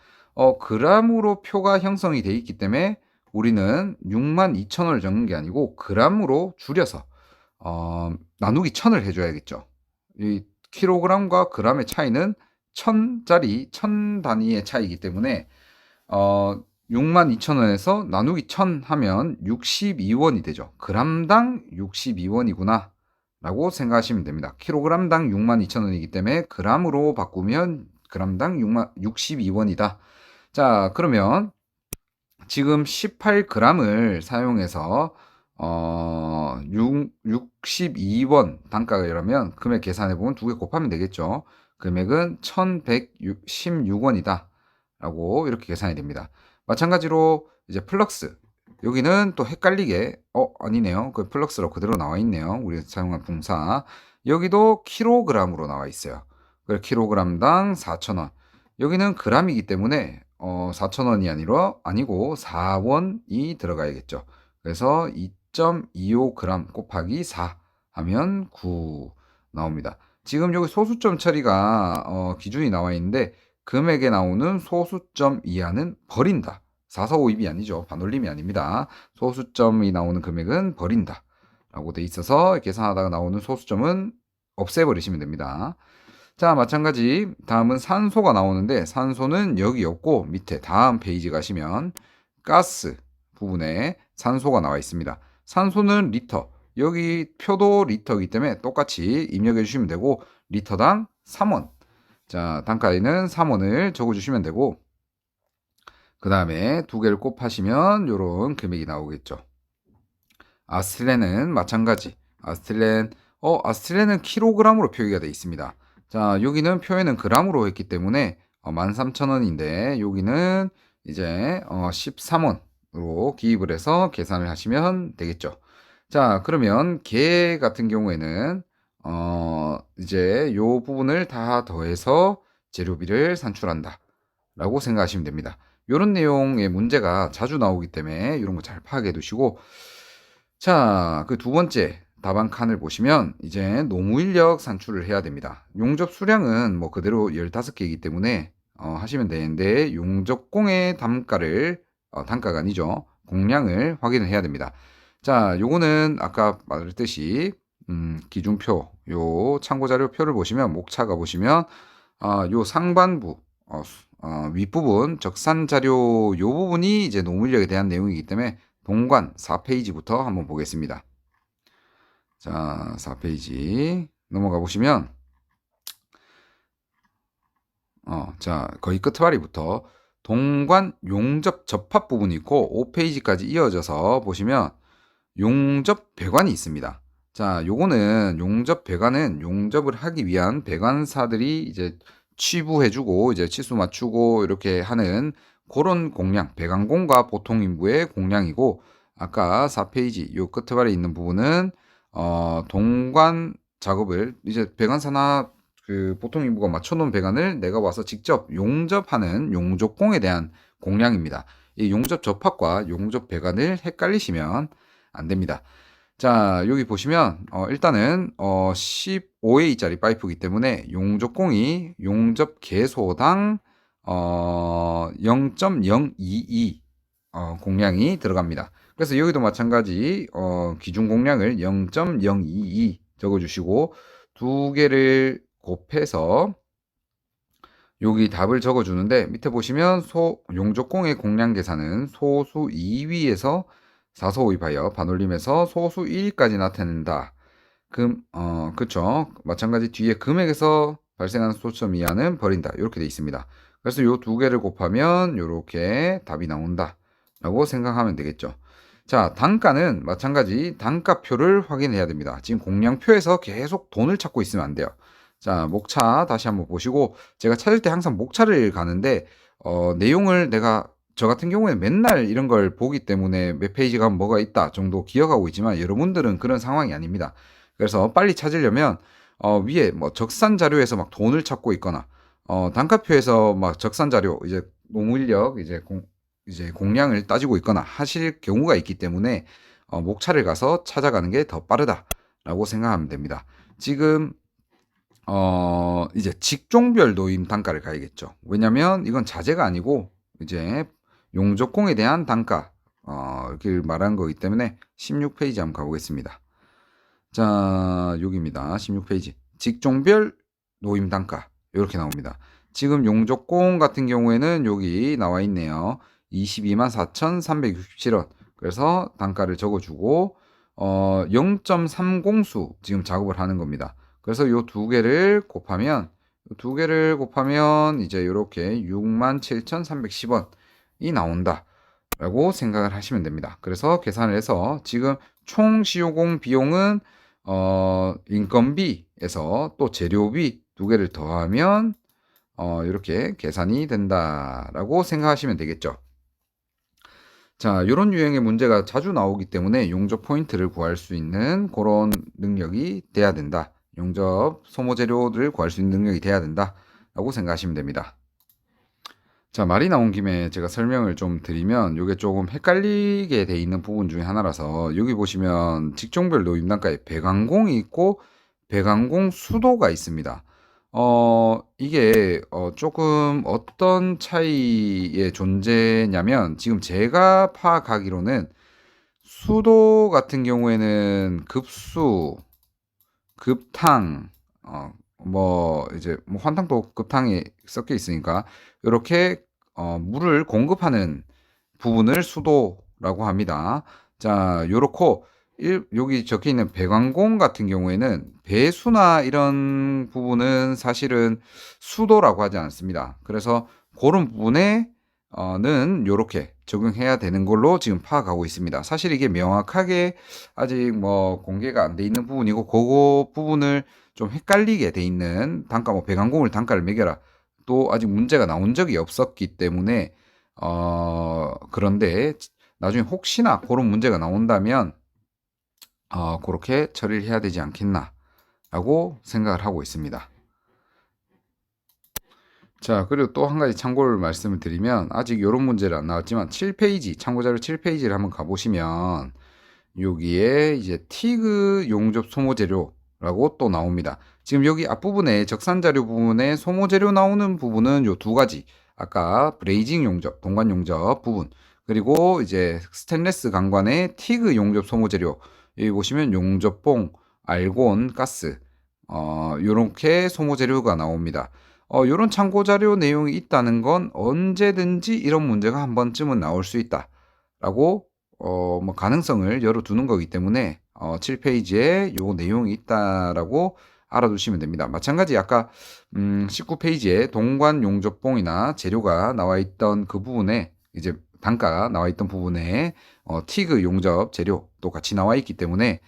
그램으로 표가 형성이 돼 있기 때문에 우리는 62,000원을 적는 게 아니고 그램으로 줄여서 나누기 1000을 해줘야겠죠. 이 킬로그램과 그램의 차이는 1000짜리 1000 단위의 차이이기 때문에 62,000원에서 나누기 1000 하면 62원이 되죠. 그램당 62원이구나 라고 생각하시면 됩니다. 킬로그램당 62,000원이기 때문에 그램으로 바꾸면 그램당 62원이다. 자, 그러면 지금 18g을 사용해서 62원 단가가 이러면 금액 계산해 보면 두 개 곱하면 되겠죠. 금액은 1116원이다 라고 이렇게 계산이 됩니다. 마찬가지로 이제 플럭스, 여기는 또 헷갈리게 아니네요. 그 플럭스로 그대로 나와 있네요. 우리 사용한 분사. 여기도 킬로그램으로 나와 있어요. 그래서 킬로그램당 4,000원. 여기는 그램이기 때문에 4,000원이 아니고 4원이 들어가야겠죠. 그래서 2.25g 곱하기 4 하면 9 나옵니다. 지금 여기 소수점 처리가 기준이 나와 있는데 금액에 나오는 소수점 이하는 버린다. 4452이 아니죠. 반올림이 아닙니다. 소수점이 나오는 금액은 버린다 라고 돼 있어서 계산하다가 나오는 소수점은 없애버리시면 됩니다. 자, 마찬가지 다음은 산소가 나오는데 산소는 여기 없고 밑에 다음 페이지 가시면 가스 부분에 산소가 나와 있습니다. 산소는 리터, 여기 표도 리터이기 때문에 똑같이 입력해 주시면 되고 리터당 3원. 자, 단가에는 3원을 적어 주시면 되고, 그 다음에 두 개를 곱하시면 이런 금액이 나오겠죠. 아스틸렌은 마찬가지. 아스틸렌은 킬로그램으로 표기가 되어 있습니다. 자, 여기는 표현은 그램으로 했기 때문에 13,000원인데 여기는 이제 13원으로 기입을 해서 계산을 하시면 되겠죠. 자, 그러면 개 같은 경우에는 이제 요 부분을 다 더해서 재료비를 산출한다 라고 생각하시면 됩니다. 요런 내용의 문제가 자주 나오기 때문에 이런 거 잘 파악해 두시고, 자, 그 두 번째 답안 칸을 보시면 이제 노무 인력 산출을 해야 됩니다. 용접 수량은 뭐 그대로 15개이기 때문에 하시면 되는데, 용접공의 단가를 단가가 아니죠. 공량을 확인을 해야 됩니다. 자, 요거는 아까 말했듯이 기준표, 요 참고자료표를 보시면 목차가 보시면 요 상반부 윗부분 적산자료 요 부분이 이제 노무 인력에 대한 내용이기 때문에 동관 4페이지부터 한번 보겠습니다. 자, 4페이지 넘어가 보시면 자, 거의 끝머리부터 동관 용접 접합 부분이 있고 5페이지까지 이어져서 보시면 용접 배관이 있습니다. 자, 요거는 용접 배관은 용접을 하기 위한 배관사들이 이제 취부해주고 이제 치수 맞추고 이렇게 하는 그런 공량, 배관공과 보통 인부의 공량이고, 아까 4페이지 요 끝에 있는 부분은 동관 작업을 이제 배관사나 그 보통 인부가 맞춰놓은 배관을 내가 와서 직접 용접하는 용접공에 대한 공량입니다. 이 용접 접합과 용접 배관을 헷갈리시면 안 됩니다. 자, 여기 보시면 일단은 15A짜리 파이프이기 때문에 용접공이 용접 개소당 0.022 공량이 들어갑니다. 그래서 여기도 마찬가지 기준 공량을 0.022 적어주시고 두 개를 곱해서 여기 답을 적어주는데, 밑에 보시면 용접공의 공량 계산은 소수 2위에서 사소 호입하여 반올림에서 소수 1위까지 나타낸다. 그쵸. 마찬가지 뒤에 금액에서 발생하는 소점 이하는 버린다. 이렇게 되어 있습니다. 그래서 요 두 개를 곱하면 이렇게 답이 나온다 라고 생각하면 되겠죠. 자, 단가는 마찬가지 단가표를 확인해야 됩니다. 지금 공량표에서 계속 돈을 찾고 있으면 안 돼요. 자, 목차 다시 한번 보시고, 제가 찾을 때 항상 목차를 가는데 내용을 내가 저 같은 경우에는 맨날 이런 걸 보기 때문에 몇 페이지 가면 뭐가 있다 정도 기억하고 있지만, 여러분들은 그런 상황이 아닙니다. 그래서 빨리 찾으려면 위에 뭐 적산 자료에서 막 돈을 찾고 있거나 단가표에서 막 적산 자료 이제 노무 인력 이제 공량을 따지고 있거나 하실 경우가 있기 때문에 목차를 가서 찾아가는 게 더 빠르다라고 생각하면 됩니다. 지금 이제 직종별 노임 단가를 가야겠죠. 왜냐면 이건 자재가 아니고 이제 용접공에 대한 단가 이렇게 말한 거기 때문에 16페이지 한번 가보겠습니다. 자, 여기입니다. 16페이지. 직종별 노임 단가 이렇게 나옵니다. 지금 용접공 같은 경우에는 여기 나와 있네요. 224,367원. 그래서 단가를 적어주고 0.30수 지금 작업을 하는 겁니다. 그래서 요 두 개를 곱하면 이제 이렇게 67,310원이 나온다 라고 생각을 하시면 됩니다. 그래서 계산을 해서 지금 총 시효공 비용은 인건비에서 또 재료비 두 개를 더하면 이렇게 계산이 된다라고 생각하시면 되겠죠. 자, 이런 유형의 문제가 자주 나오기 때문에 용접 포인트를 구할 수 있는 그런 능력이 돼야 된다. 용접 소모 재료를 구할 수 있는 능력이 돼야 된다라고 생각하시면 됩니다. 자, 말이 나온 김에 제가 설명을 좀 드리면 이게 조금 헷갈리게 돼 있는 부분 중에 하나라서, 여기 보시면 직종별 노임 단가에 배관공이 있고 배관공 수도가 있습니다. 이게 조금 어떤 차이의 존재냐면, 지금 제가 파악하기로는 수도 같은 경우에는 급수, 급탕, 뭐 이제 뭐 환탕도 급탕이 섞여 있으니까 이렇게 물을 공급하는 부분을 수도라고 합니다. 자, 요렇고 여기 적혀 있는 배관공 같은 경우에는 배수나 이런 부분은 사실은 수도라고 하지 않습니다. 그래서 그런 부분에 는 요렇게 적용해야 되는 걸로 지금 파악하고 있습니다. 사실 이게 명확하게 아직 뭐 공개가 안 돼 있는 부분이고, 그거 부분을 좀 헷갈리게 돼 있는 단가, 뭐 배관공을 단가를 매겨라 또 아직 문제가 나온 적이 없었기 때문에 그런데 나중에 혹시나 그런 문제가 나온다면 그렇게 처리를 해야 되지 않겠나 라고 생각을 하고 있습니다. 자, 그리고 또 한 가지 참고를 말씀을 드리면 아직 요런 문제는 안 나왔지만 7페이지, 참고자료 7페이지를 한번 가보시면 여기에 이제 티그 용접 소모재료라고 또 나옵니다. 지금 여기 앞부분에 적산자료 부분에 소모재료 나오는 부분은 요 두 가지. 아까 브레이징 용접, 동관 용접 부분. 그리고 이제 스테인리스 강관의 티그 용접 소모재료. 여기 보시면 용접봉, 알곤, 가스. 요렇게 소모재료가 나옵니다. 요런 참고자료 내용이 있다는 건 언제든지 이런 문제가 한 번쯤은 나올 수 있다. 라고 뭐 가능성을 열어두는 거기 때문에 7페이지에 요 내용이 있다라고 알아두시면 됩니다. 마찬가지 아까 19페이지에 동관 용접봉이나 재료가 나와 있던 그 부분에 이제 단가가 나와 있던 부분에 티그 용접 재료도 같이 나와 있기 때문에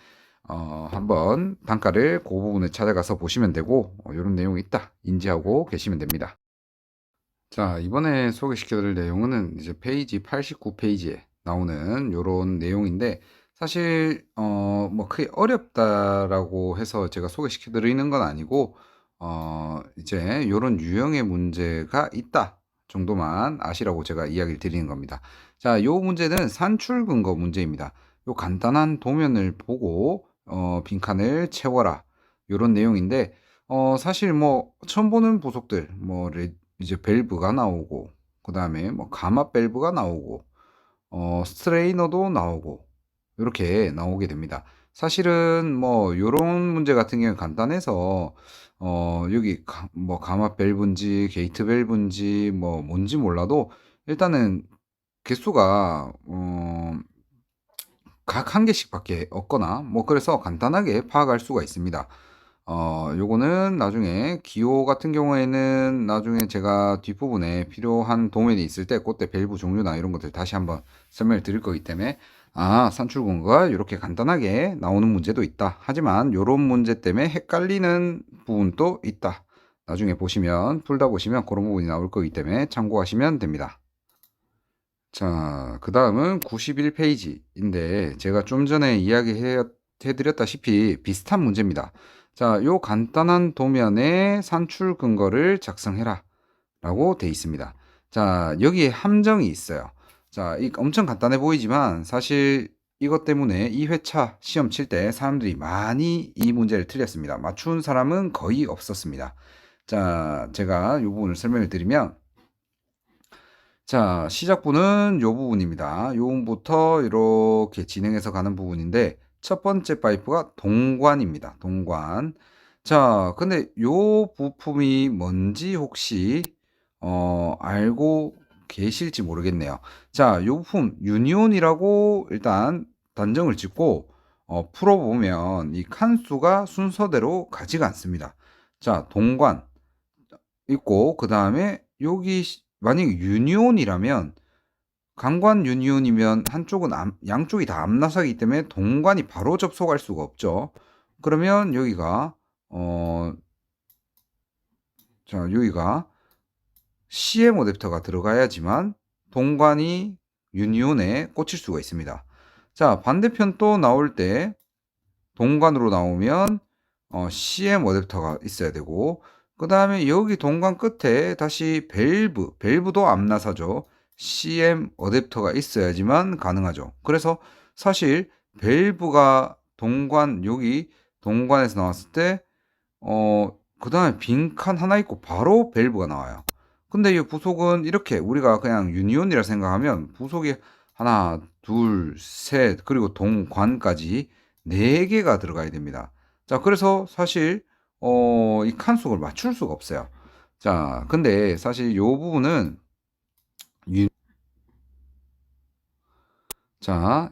한번 단가를 그 부분에 찾아가서 보시면 되고 이런 내용이 있다 인지하고 계시면 됩니다. 자, 이번에 소개시켜드릴 내용은 이제 페이지 89페이지에 나오는 요런 내용인데 사실 뭐 크게 어렵다라고 해서 제가 소개시켜 드리는 건 아니고 이제 요런 유형의 문제가 있다 정도만 아시라고 제가 이야기를 드리는 겁니다. 자, 요 문제는 산출 근거 문제입니다. 요 간단한 도면을 보고 빈칸을 채워라 요런 내용인데 사실 뭐 처음 보는 부속들 뭐 이제 밸브가 나오고 그 다음에 뭐 가마 밸브가 나오고 스트레이너도 나오고 이렇게 나오게 됩니다. 사실은 뭐 요런 문제 같은 경우는 간단해서 여기 뭐 가마 밸브인지 게이트 밸브인지 뭐 뭔지 몰라도 일단은 개수가 각 한 개씩밖에 없거나 뭐 그래서 간단하게 파악할 수가 있습니다. 요거는 나중에 기호 같은 경우에는 나중에 제가 뒷부분에 필요한 도면이 있을 때 그때 밸브 종류나 이런 것들 다시 한번 설명을 드릴 거기 때문에 산출 근거가 이렇게 간단하게 나오는 문제도 있다. 하지만 요런 문제 때문에 헷갈리는 부분도 있다. 나중에 보시면 풀다 보시면 그런 부분이 나올 거기 때문에 참고하시면 됩니다. 자, 그 다음은 91페이지인데 제가 좀 전에 해드렸다시피 비슷한 문제입니다. 자, 요 간단한 도면에 산출 근거를 작성해라 라고 돼 있습니다. 자, 여기에 함정이 있어요. 자, 이 엄청 간단해 보이지만 사실 이것 때문에 2회차 시험 칠 때 사람들이 많이 이 문제를 틀렸습니다. 맞춘 사람은 거의 없었습니다. 자, 제가 이 부분을 설명을 드리면 자, 시작부는 요 부분입니다. 요 부분부터 이렇게 진행해서 가는 부분인데 첫 번째 파이프가 동관입니다. 동관. 자, 근데 요 부품이 뭔지 혹시 알고 계실지 모르겠네요. 자, 요 부품 유니온이라고 일단 단정을 짓고 풀어보면 이 칸수가 순서대로 가지가 않습니다. 자, 동관 있고 그 다음에 여기 만약에 유니온이라면 강관 유니온이면 한쪽은 양쪽이 다 암나사기 때문에 동관이 바로 접속할 수가 없죠. 그러면 여기가 자, 여기가 CM 어댑터가 들어가야지만 동관이 유니온에 꽂힐 수가 있습니다. 자, 반대편 또 나올 때 동관으로 나오면 CM 어댑터가 있어야 되고 그 다음에 여기 동관 끝에 다시 밸브도 암나사죠. CM 어댑터가 있어야지만 가능하죠. 그래서 사실 밸브가 여기 동관에서 나왔을 때 그 다음에 빈칸 하나 있고 바로 밸브가 나와요. 근데 이 부속은 이렇게 우리가 그냥 유니온이라 생각하면 부속이 하나, 둘, 셋, 그리고 동관까지 4개가 들어가야 됩니다. 자, 그래서 사실 이 칸수를 맞출 수가 없어요. 자, 근데 사실 이 부분은 이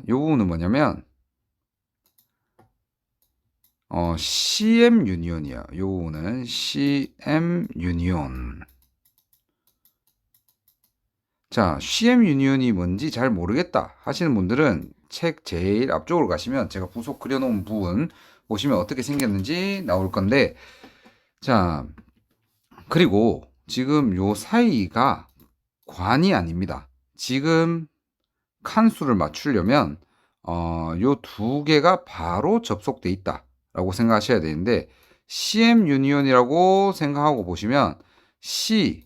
부분은 뭐냐면 CM 유니온이야. 이 부분은 CM 유니온. 자, CM 유니온이 뭔지 잘 모르겠다 하시는 분들은 책 제일 앞쪽으로 가시면 제가 부속 그려놓은 부분 보시면 어떻게 생겼는지 나올 건데 자, 그리고 지금 요 사이가 관이 아닙니다. 지금 칸수를 맞추려면 요 두 개가 바로 접속돼 있다 라고 생각하셔야 되는데 CM 유니온이라고 생각하고 보시면 C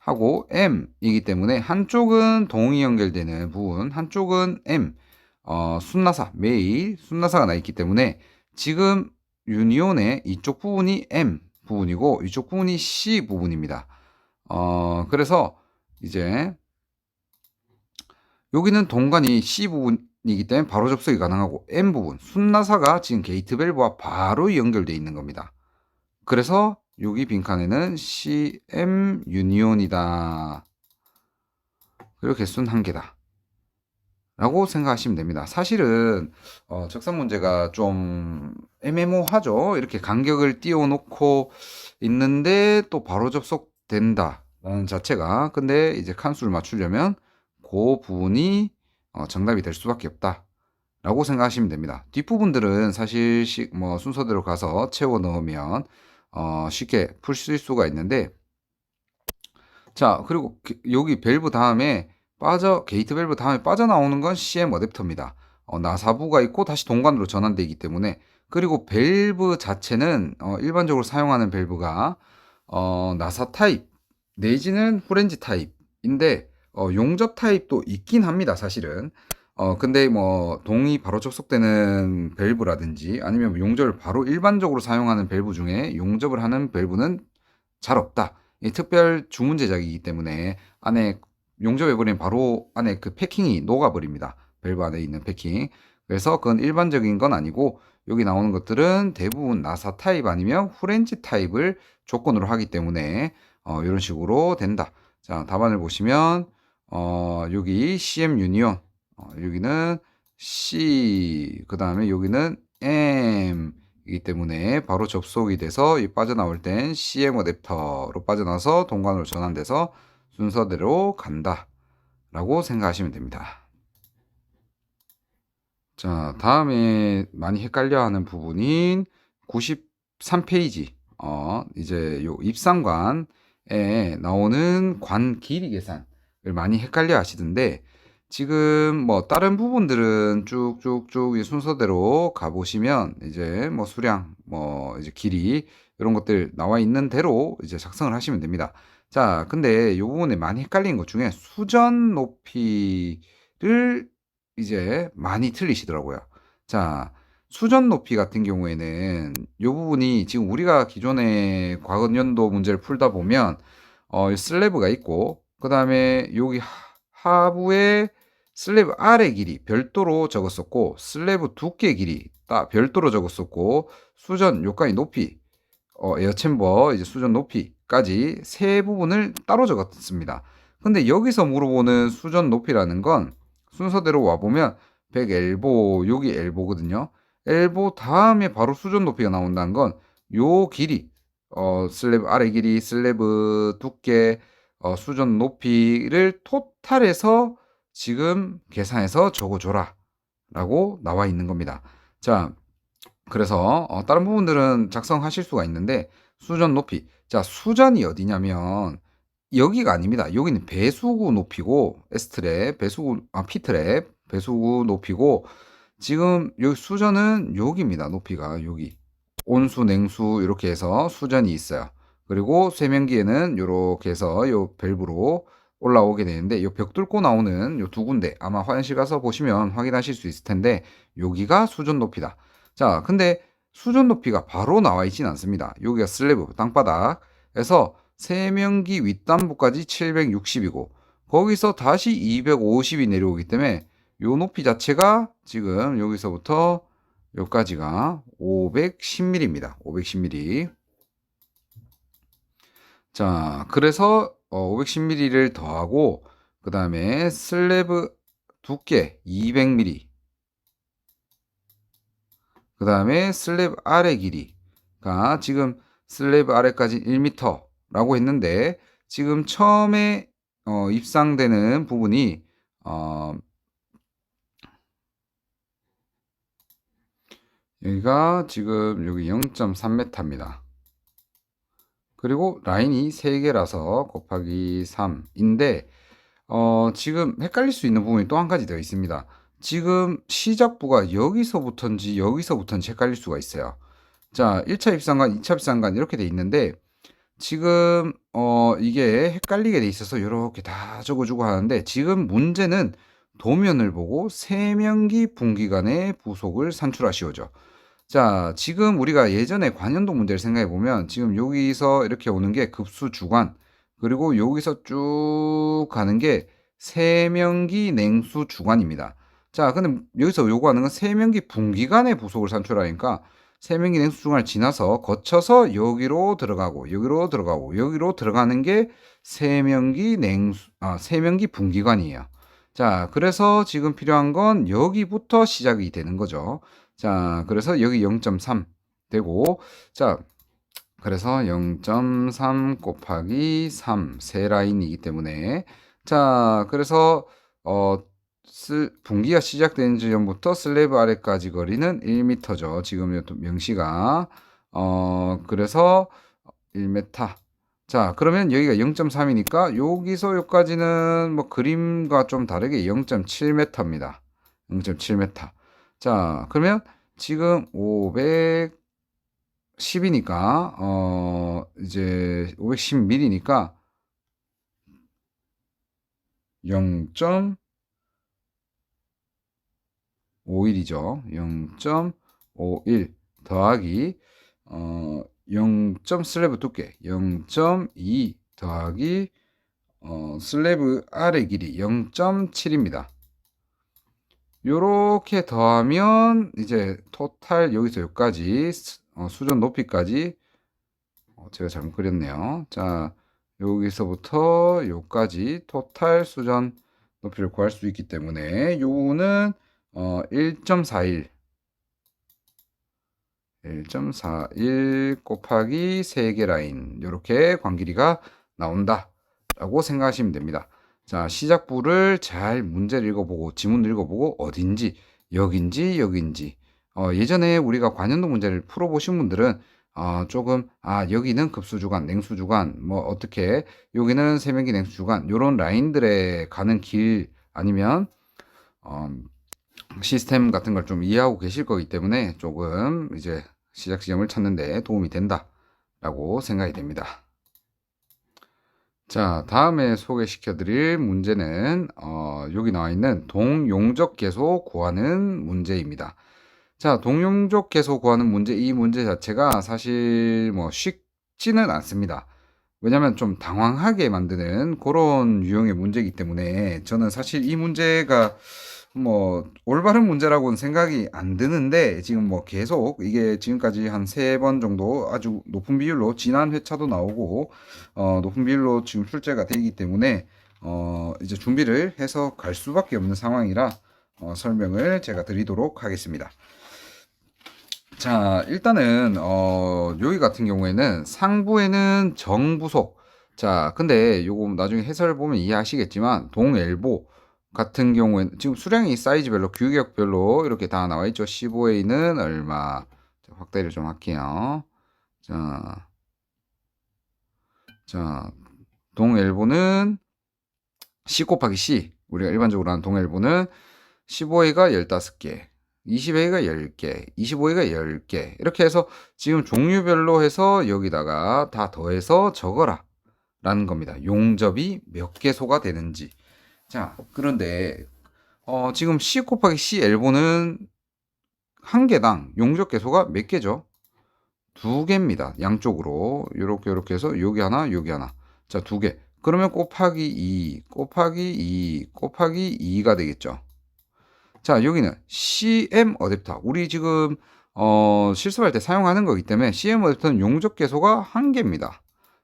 하고 M이기 때문에 한쪽은 동이 연결되는 부분, 한쪽은 M, 순나사, 매일 순나사가 나 있기 때문에 지금 유니온의 이쪽 부분이 M 부분이고 이쪽 부분이 C 부분입니다. 그래서 이제 여기는 동관이 C 부분이기 때문에 바로 접속이 가능하고 M 부분, 순나사가 지금 게이트 밸브와 바로 연결되어 있는 겁니다. 그래서 여기 빈칸에는 CM 유니온이다. 그리고 개수는 1개다. 라고 생각하시면 됩니다. 사실은 적산 문제가 좀 애매모호하죠. 이렇게 간격을 띄워놓고 있는데 또 바로 접속된다 라는 자체가. 근데 이제 칸수를 맞추려면 그 부분이 정답이 될 수밖에 없다 라고 생각하시면 됩니다. 뒷부분들은 사실 뭐 순서대로 가서 채워 넣으면 쉽게 풀 수가 있는데, 자, 그리고 여기 밸브 다음에 게이트 밸브 다음에 빠져나오는 건 CM 어댑터입니다. 나사부가 있고 다시 동관으로 전환되기 때문에. 그리고 밸브 자체는 일반적으로 사용하는 밸브가 나사 타입 내지는 후렌지 타입인데 용접 타입도 있긴 합니다, 사실은. 근데 뭐 동이 바로 접속되는 밸브라든지 아니면 용접을 바로 일반적으로 사용하는 밸브 중에 용접을 하는 밸브는 잘 없다. 이 특별 주문 제작이기 때문에 안에 용접해버리면 바로 안에 그 패킹이 녹아버립니다. 밸브 안에 있는 패킹. 그래서 그건 일반적인 건 아니고 여기 나오는 것들은 대부분 나사 타입 아니면 후렌지 타입을 조건으로 하기 때문에 이런 식으로 된다. 자, 답안을 보시면 여기 CM 유니온, 여기는 C, 그 다음에 여기는 M 이기 때문에 바로 접속이 돼서 이 빠져나올 땐 CM 어댑터로 빠져나와서 동관으로 전환돼서 순서대로 간다 라고 생각하시면 됩니다. 자, 다음에 많이 헷갈려 하는 부분인 93페이지 이제 요 입상관에 나오는 관 길이 계산을 많이 헷갈려 하시던데, 지금 뭐 다른 부분들은 쭉쭉쭉 순서대로 가보시면 이제 뭐 수량, 뭐 이제 길이 이런 것들 나와 있는 대로 이제 작성을 하시면 됩니다. 자, 근데 이 부분에 많이 헷갈리는 것 중에 수전 높이를 이제 많이 틀리시더라고요. 자, 수전 높이 같은 경우에는 이 부분이 지금 우리가 기존의 과거연도 문제를 풀다 보면 슬래브가 있고 그 다음에 여기 하부에 슬래브 아래 길이 별도로 적었었고 슬래브 두께 길이 별도로 적었었고 수전 요까지 높이 에어챔버 이제 수전 높이까지 세 부분을 따로 적었습니다. 근데 여기서 물어보는 수전 높이라는 건 순서대로 와보면 100 엘보, 여기 엘보거든요. 엘보 다음에 바로 수전 높이가 나온다는 건 요 길이, 슬래브 아래 길이, 슬래브 두께, 수전 높이를 토탈해서 지금 계산해서 적어줘라 라고 나와 있는 겁니다. 자, 그래서 다른 부분들은 작성하실 수가 있는데 수전 높이, 자, 수전이 어디냐면 여기가 아닙니다. 여기는 배수구 높이고 S트랩, P트랩, 배수구 높이고, 지금 여기 수전은 여기입니다. 높이가 여기 온수, 냉수 이렇게 해서 수전이 있어요. 그리고 세면기에는 이렇게 해서 요 밸브로 올라오게 되는데 요 벽 뚫고 나오는 요 두 군데 아마 화장실 가서 보시면 확인하실 수 있을 텐데 여기가 수전 높이다. 자, 근데 수전 높이가 바로 나와 있진 않습니다. 여기가 슬래브 땅바닥에서 세면기 윗단부까지 760이고 거기서 다시 250이 내려오기 때문에 요 높이 자체가 지금 여기서부터 여기까지가 510mm입니다. 510mm. 자, 그래서 510mm를 더하고 그 다음에 슬래브 두께 200mm, 그 다음에 슬래브 아래 길이가 지금 슬래브 아래까지 1m라고 했는데 지금 처음에 입상되는 부분이 여기가 지금 여기 0.3m입니다. 그리고 라인이 3개라서 곱하기 3인데 지금 헷갈릴 수 있는 부분이 또 한 가지 더 있습니다. 지금 시작부가 여기서부터인지 헷갈릴 수가 있어요. 자, 1차 입상관, 2차 입상관 이렇게 돼 있는데 지금 이게 헷갈리게 돼 있어서 요렇게 다 적어 주고 하는데, 지금 문제는 도면을 보고 세면기 분기간의 부속을 산출하시오죠. 자, 지금 우리가 예전에 관현도 문제를 생각해 보면 지금 여기서 이렇게 오는 게 급수 주간, 그리고 여기서 쭉 가는 게 세면기 냉수 주간입니다. 자, 근데 여기서 요구하는 건 세면기 분기간의 부속을 산출하니까 세면기 냉수 주간을 지나서 거쳐서 여기로 들어가고 여기로 들어가고 여기로 들어가는 게 세면기 분기간이에요. 자, 그래서 지금 필요한 건 여기부터 시작이 되는 거죠. 자, 그래서 여기 0.3 되고, 자, 그래서 0.3 곱하기 3 세 라인이기 때문에, 자, 그래서 분기가 시작되는 지점부터 슬래브 아래까지 거리는 1m죠. 지금 명시가 그래서 1m. 자, 그러면 여기가 0.3이니까 여기서 여기까지는 뭐 그림과 좀 다르게 0.7m입니다. 0.7m. 자, 그러면 지금 510이니까 이제 510mm니까 0.51이죠. 0.51 더하기 0. 슬래브 두께 0.2 더하기 슬래브 아래 길이 0.7입니다. 요렇게 더하면 이제 토탈 여기서 여기까지 수전 높이까지 제가 잘못 그렸네요. 자, 여기서부터 여기까지 토탈 수전 높이를 구할 수 있기 때문에 요거는 1.41 곱하기 3개 라인, 요렇게 관길이가 나온다 라고 생각하시면 됩니다. 자, 시작부를 잘 문제를 읽어보고 지문을 읽어보고 어딘지 여긴지 여긴지 예전에 우리가 관현도 문제를 풀어보신 분들은 조금 여기는 급수주간 냉수주간 뭐 어떻게, 여기는 세면기 냉수주간 요런 라인들에 가는 길 아니면 시스템 같은 걸 좀 이해하고 계실 거기 때문에 조금 이제 시작 지점을 찾는 데 도움이 된다 라고 생각이 됩니다. 자, 다음에 소개시켜 드릴 문제는 여기 나와 있는 동용적 계소 구하는 문제입니다. 자, 동용적 계소 구하는 문제, 이 문제 자체가 사실 뭐 쉽지는 않습니다. 왜냐면 좀 당황하게 만드는 그런 유형의 문제이기 때문에 저는 사실 이 문제가 뭐 올바른 문제라고는 생각이 안 드는데, 지금 뭐 계속 이게 지금까지 한 3번 정도 아주 높은 비율로 지난 회차도 나오고 높은 비율로 지금 출제가 되기 때문에 이제 준비를 해서 갈 수밖에 없는 상황이라 설명을 제가 드리도록 하겠습니다. 자, 일단은 여기 같은 경우에는 상부에는 정부속. 자, 근데 요거 나중에 해설 보면 이해하시겠지만 동엘보 같은 경우에는 지금 수량이 사이즈별로 규격별로 이렇게 다 나와 있죠. 15A는 얼마. 자, 확대를 좀 할게요. 자, 동엘보는 C 곱하기 C, 우리가 일반적으로 하는 동엘보는 15A가 15개, 20A가 10개, 25A가 10개, 이렇게 해서 지금 종류별로 해서 여기다가 다 더해서 적어라 라는 겁니다. 용접이 몇 개소가 되는지. 자, 그런데 지금 C 곱하기 C 엘보는 한 개당 용접 개소가 몇 개죠? 2개입니다. 양쪽으로 요렇게 해서 여기 하나 여기 하나. 자, 2개. 그러면 곱하기 2 곱하기 2가 되겠죠. 자, 여기는 CM 어댑터. 우리 지금 실습할 때 사용하는 거기 때문에 CM 어댑터는 용접 개소가 1개입니다.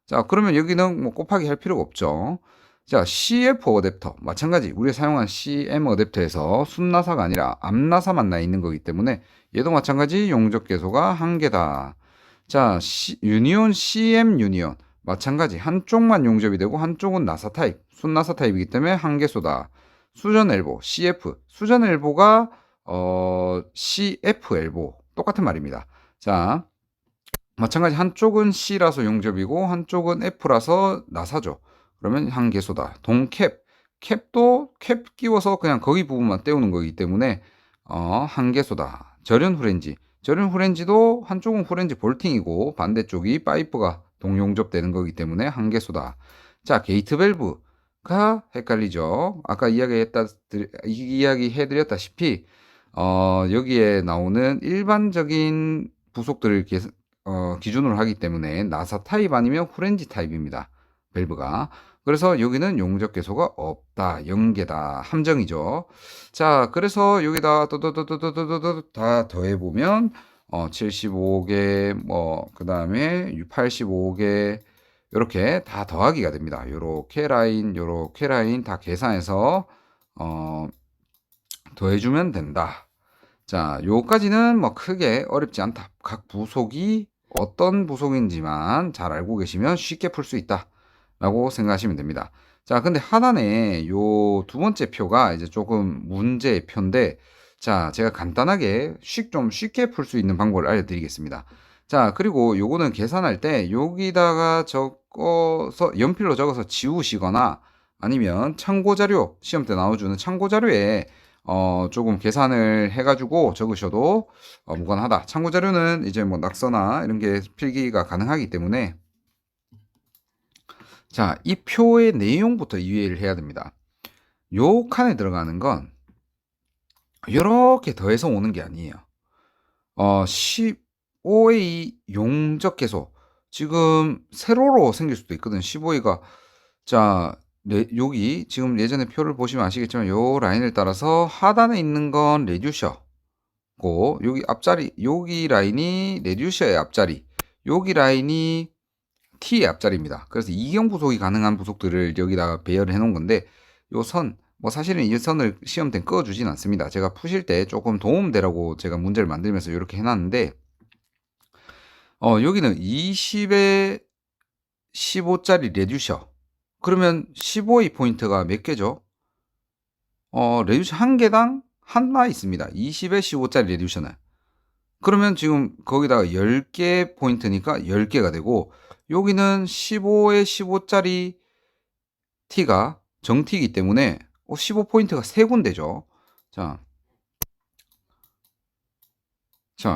자, 그러면 여기는 뭐 곱하기 할 필요가 없죠. 자, CF 어댑터 마찬가지. 우리가 사용한 CM 어댑터에서 순나사가 아니라 암나사만 나 있는 거기 때문에 얘도 마찬가지 용접 개소가 1개다. 자, 유니온 CM 유니온 마찬가지. 한쪽만 용접이 되고 한쪽은 나사 타입, 순나사 타입이기 때문에 1개소다. 수전 엘보 CF, 수전 엘보가 CF 엘보 똑같은 말입니다. 자, 마찬가지. 한쪽은 C라서 용접이고 한쪽은 F라서 나사죠. 그러면 1개소다. 동캡, 캡도 캡 끼워서 그냥 거기 부분만 떼우는 거기 때문에 1개소다. 절연 후렌지, 절연 후렌지도 한쪽은 후렌지 볼팅이고 반대쪽이 파이프가 동용접 되는 거기 때문에 한계소다. 자, 게이트 밸브가 헷갈리죠. 아까 이야기해드렸다시피 여기에 나오는 일반적인 부속들을 기준으로 하기 때문에 나사 타입 아니면 후렌지 타입입니다. 밸브가. 그래서 여기는 용접 개소가 없다. 0개다. 함정이죠. 자, 그래서 여기다 다 더해보면 75개, 그 다음에 85개, 이렇게 다 더하기가 됩니다. 요렇게 라인 다 계산해서, 더해주면 된다. 자, 요까지는 뭐 크게 어렵지 않다. 각 부속이 어떤 부속인지만 잘 알고 계시면 쉽게 풀 수 있다. 라고 생각하시면 됩니다. 자, 근데 하단에 요 두 번째 표가 이제 조금 문제의 표인데, 자, 제가 간단하게 좀 쉽게 풀 수 있는 방법을 알려드리겠습니다. 자, 그리고 요거는 계산할 때 여기다가 적어서 연필로 적어서 지우시거나 아니면 참고자료, 시험 때 나와주는 참고자료에 조금 계산을 해가지고 적으셔도 무관하다. 참고자료는 이제 뭐 낙서나 이런 게 필기가 가능하기 때문에, 자, 이 표의 내용부터 이해를 해야 됩니다. 요 칸에 들어가는 건 이렇게 더해서 오는 게 아니에요. 15의 용접 계소. 지금 세로로 생길 수도 있거든. 15가. 자, 여기 지금 예전에 표를 보시면 아시겠지만 요 라인을 따라서 하단에 있는 건 레듀셔고, 여기 앞자리, 여기 라인이 레듀셔의 앞자리, 여기 라인이 T의 앞자리입니다. 그래서 이경 부속이 가능한 부속들을 여기다가 배열을 해 놓은 건데, 요 선, 뭐 사실은 이 선을 시험 때 그어주진 않습니다. 제가 푸실 때 조금 도움되라고 제가 문제를 만들면서 이렇게 해놨는데, 여기는 20에 15짜리 레듀셔. 그러면 15의 포인트가 몇 개죠? 레듀셔 한 개당 하나 있습니다. 20에 15짜리 레듀셔는. 그러면 지금 거기다가 10개 포인트니까 10개가 되고, 여기는 15에 15짜리 T가 정T이기 때문에 15포인트가 3군데죠. 자,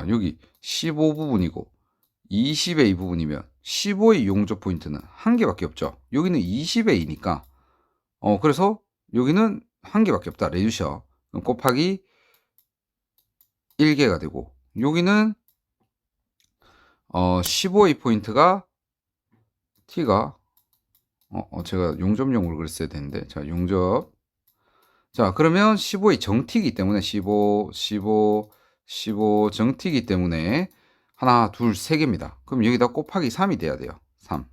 여기 15 부분이고 20의 이 부분이면 15의 용접 포인트는 한 개밖에 없죠. 여기는 20의 2니까 그래서 여기는 한 개밖에 없다. 레듀셔 곱하기 1개가 되고, 여기는 15의 포인트가 T가 제가 용접용으로 그랬어야 되는데, 자, 용접. 자, 그러면 15의 정T이기 때문에 15 정T이기 때문에 하나, 둘, 세 개입니다. 그럼 여기다 곱하기 3이 돼야 돼요. 3.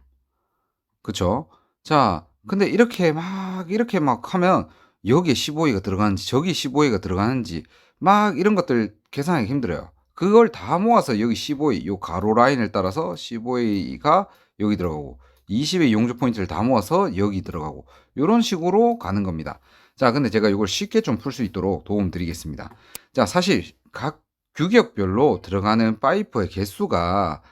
그쵸? 자, 근데 이렇게 막 하면 여기에 15A가 들어가는지 저기 15A가 들어가는지 막 이런 것들 계산하기 힘들어요. 그걸 다 모아서 여기 15A, 요 가로 라인을 따라서 15A가 여기 들어가고 20의 용접 포인트를 다 모아서 여기 들어가고 이런 식으로 가는 겁니다. 자, 근데 제가 이걸 쉽게 좀 풀 수 있도록 도움 드리겠습니다. 자, 사실 각 규격별로 들어가는 파이프의 개수가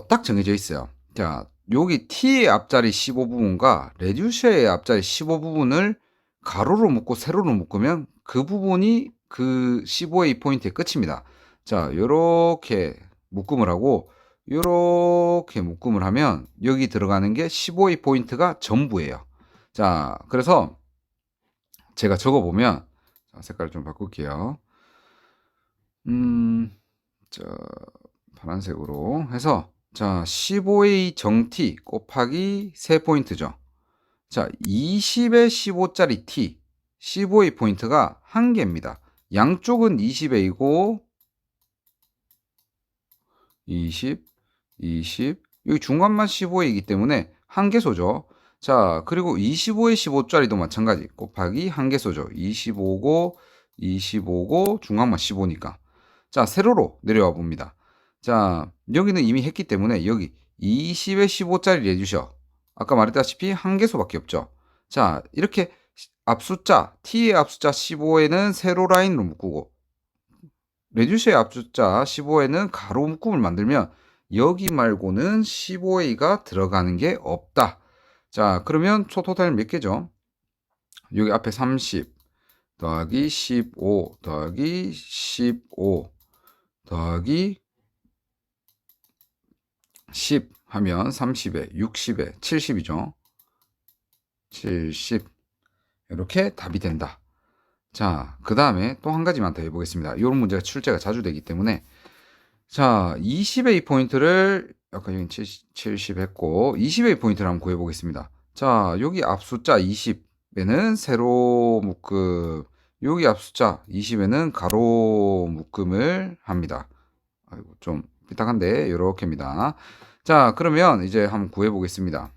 딱 정해져 있어요. 자, 여기 T의 앞자리 15 부분과 레듀셔의 앞자리 15 부분을 가로로 묶고 세로로 묶으면 그 부분이 그 15의 포인트의 끝입니다. 자, 요렇게 묶음을 하고 요렇게 묶음을 하면 여기 들어가는 게 15의 포인트가 전부예요. 자, 그래서 제가 적어보면, 색깔을 좀 바꿀게요. 자, 파란색으로 해서, 자, 15의 정T 곱하기 3포인트죠. 자, 20에 15짜리 T, 15의 포인트가 1개입니다. 양쪽은 20A고, 20, 여기 중간만 15A이기 때문에 1개소죠. 자, 그리고 25에 15짜리도 마찬가지. 곱하기 1개소죠. 25고, 중간만 15니까. 자, 세로로 내려와 봅니다. 자, 여기는 이미 했기 때문에 여기 20에 15짜리 내주셔. 아까 말했다시피 1개소밖에 없죠. 자, 이렇게 앞숫자, T의 앞숫자 15에는 세로 라인으로 묶고, 레듀시의 앞숫자 15에는 가로 묶음을 만들면 여기 말고는 15A가 들어가는 게 없다. 자, 그러면 초토탈 몇 개죠? 여기 앞에 30 더하기 15 더하기 15 더하기 10 하면 30에 60에 70이죠. 70 이렇게 답이 된다. 자, 그 다음에 또 한 가지만 더 해보겠습니다. 이런 문제가 출제가 자주 되기 때문에 자, 20의 포인트를 아까 여기 70 했고 20의 포인트를 한번 구해보겠습니다. 자, 여기 앞 숫자 20에는 세로 묶음, 여기 앞 숫자 20에는 가로 묶음을 합니다. 아이고, 좀 삐딱한데 이렇게입니다. 자, 그러면 이제 한번 구해보겠습니다.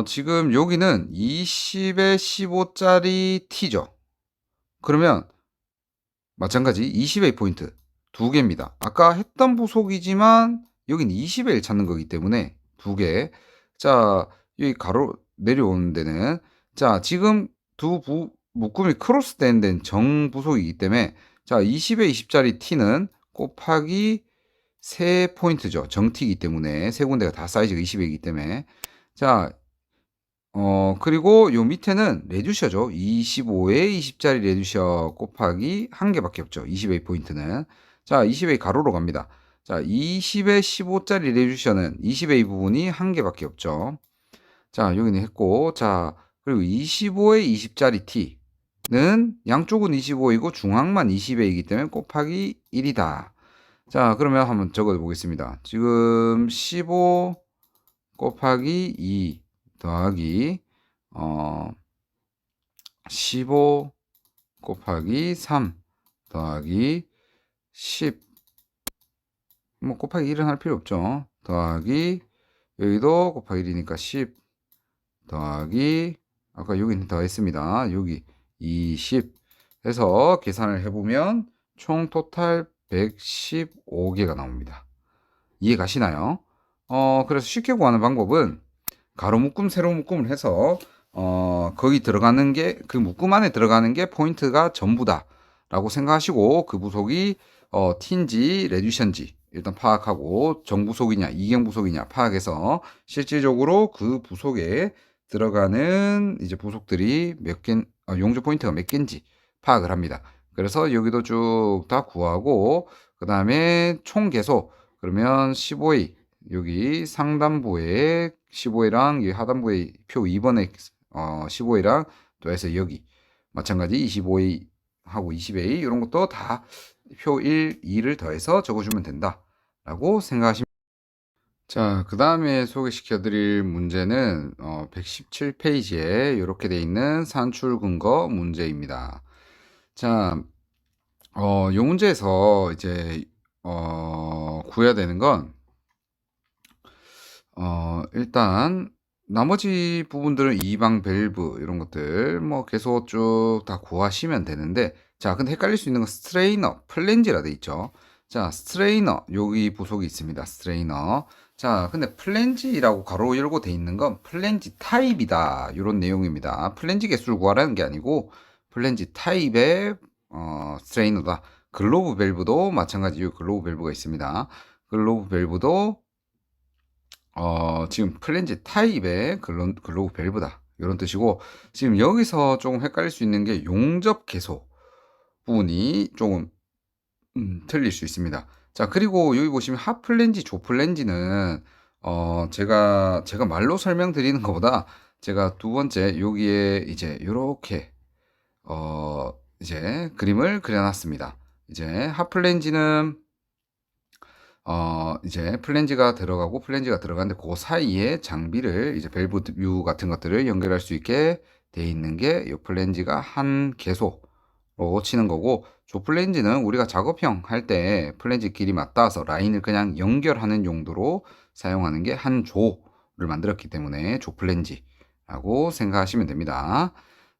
지금 여기는 20에 15짜리 t죠. 그러면 마찬가지 20의 포인트 두 개입니다. 아까 했던 부속이지만 여긴 20을 찾는 거기 때문에 두 개. 자, 여기 가로 내려오는 데는 자, 지금 묶음이 크로스 된 데는 정부속이기 때문에 자, 20에 20짜리 t는 곱하기 3포인트죠. 정t이기 때문에 세 군데가 다 사이즈가 20이기 때문에 자, 그리고 요 밑에는 레듀셔죠. 25에 20짜리 레듀셔 곱하기 한 개밖에 없죠. 20의 포인트는. 자, 20의 가로로 갑니다. 자, 20에 15짜리 레듀셔는 20의 부분이 한 개밖에 없죠. 자, 여기는 했고, 자, 그리고 25에 20짜리 t는 양쪽은 25이고 중앙만 20회이기 때문에 곱하기 1이다. 자, 그러면 한번 적어 보겠습니다. 지금 15 곱하기 2 더하기 15 곱하기 3 더하기 10 뭐 곱하기 1은 할 필요 없죠. 더하기 여기도 곱하기 1이니까 10 더하기 아까 여기는 더했습니다. 여기 20 해서 계산을 해보면 총 토탈 115개가 나옵니다. 이해 가시나요? 그래서 쉽게 구하는 방법은 가로 묶음, 세로 묶음을 해서 거기 들어가는 게 그 묶음 안에 들어가는 게 포인트가 전부다 라고 생각하시고 그 부속이 t인지 레듀션지 일단 파악하고 정부속이냐 이경부속이냐 파악해서 실질적으로 그 부속에 들어가는 이제 부속들이 몇 개, 용접 포인트가 몇 개인지 파악을 합니다. 그래서 여기도 쭉 다 구하고 그 다음에 총 개소 그러면 15의 여기 상단부에 15회랑 이 하단부에 표 2번에 15회랑 또 해서 여기 마찬가지 25회 하고 20회 이런 것도 다 표 1, 2를 더해서 적어주면 된다 라고 생각하시면 자, 그 다음에 소개시켜 드릴 문제는 117페이지에 이렇게 돼 있는 산출 근거 문제입니다. 자, 이 문제에서 이제 구해야 되는 건 일단 나머지 부분들은 이방 밸브 이런 것들 뭐 계속 쭉 다 구하시면 되는데 자, 근데 헷갈릴 수 있는 건 스트레이너, 플랜지라 돼 있죠. 자, 스트레이너 여기 부속이 있습니다. 스트레이너. 자, 근데 플랜지라고 가로 열고 돼 있는 건 플랜지 타입이다. 이런 내용입니다. 플랜지 개수를 구하라는 게 아니고 플랜지 타입의 스트레이너다. 글로브 밸브도 마찬가지로 글로브 밸브가 있습니다. 글로브 밸브도 지금 플랜지 타입의 글로브 밸브다. 이런 뜻이고, 지금 여기서 조금 헷갈릴 수 있는 게 용접 개소 부분이 조금 틀릴 수 있습니다. 자, 그리고 여기 보시면 핫플랜지, 조플랜지는 제가 말로 설명드리는 것보다 제가 두 번째 여기에 이제 이렇게 이제 그림을 그려놨습니다. 이제 핫플랜지는 이제 플랜지가 들어가고 플랜지가 들어가는데 그 사이에 장비를 이제 밸브 뷰 같은 것들을 연결할 수 있게 돼 있는 게 이 플랜지가 한 개소로 치는 거고 조플랜지는 우리가 작업형 할 때 플랜지 길이 맞닿아서 라인을 그냥 연결하는 용도로 사용하는 게 한 조를 만들었기 때문에 조플랜지라고 생각하시면 됩니다.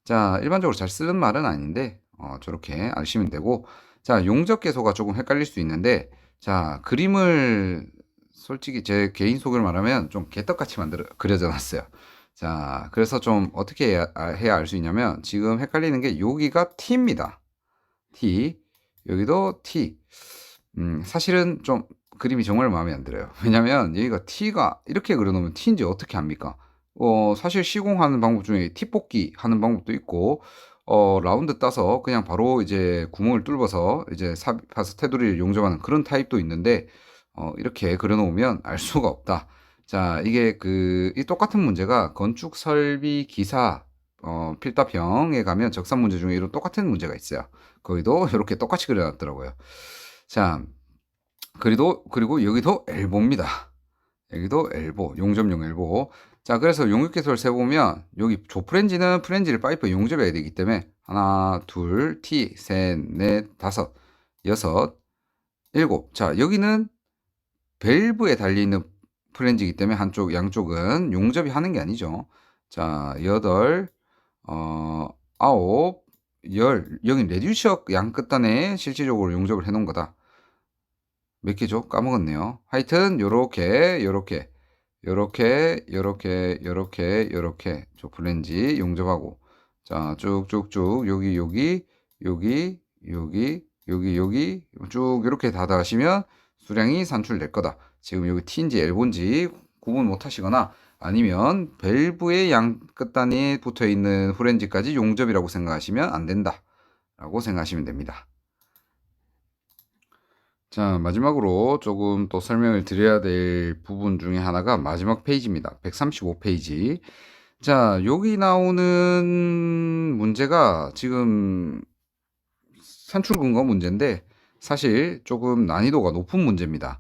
자, 일반적으로 잘 쓰는 말은 아닌데 저렇게 아시면 되고 자, 용접 개소가 조금 헷갈릴 수 있는데 자, 그림을 솔직히 제 개인 소개를 말하면 좀 개떡같이 그려져 놨어요. 자, 그래서 좀 어떻게 해야 알 수 있냐면 지금 헷갈리는 게 여기가 T입니다. T. 여기도 T. 사실은 좀 그림이 정말 마음에 안 들어요. 왜냐면 여기가 T가 이렇게 그려놓으면 T인지 어떻게 합니까? 사실 시공하는 방법 중에 T 뽑기 하는 방법도 있고 라운드 따서 그냥 바로 이제 구멍을 뚫어서 이제 삽입해서 테두리를 용접하는 그런 타입도 있는데 이렇게 그려 놓으면 알 수가 없다. 자, 이게 이 똑같은 문제가 건축 설비 기사 필답형에 가면 적산 문제 중에 이런 똑같은 문제가 있어요. 거기도 이렇게 똑같이 그려 놨더라고요. 자, 그리고 여기도 엘보입니다. 여기도 엘보, 용접용 엘보. 자, 그래서 용육개수를 세보면 여기 조프렌지는 프렌지를 파이프에 용접해야 되기 때문에 하나, 둘, T, 셋, 넷, 다섯, 여섯, 일곱. 자, 여기는 밸브에 달려있는 프렌지이기 때문에 양쪽은 용접이 하는 게 아니죠. 자, 여덟, 아홉, 열. 여기 레듀셔 양 끝단에 실질적으로 용접을 해놓은 거다. 몇 개죠? 까먹었네요. 하여튼 요렇게 조프렌지 용접하고, 자, 쭉쭉쭉 여기 쭉 이렇게 다 하시면 수량이 산출될 거다. 지금 여기 T인지 L본지 구분 못 하시거나 아니면 밸브의 양 끝단에 붙어 있는 후렌지까지 용접이라고 생각하시면 안 된다 라고 생각하시면 됩니다. 자, 마지막으로 조금 또 설명을 드려야 될 부분 중에 하나가 마지막 페이지입니다. 135페이지. 자, 여기 나오는 문제가 지금 산출 근거 문제인데 사실 조금 난이도가 높은 문제입니다.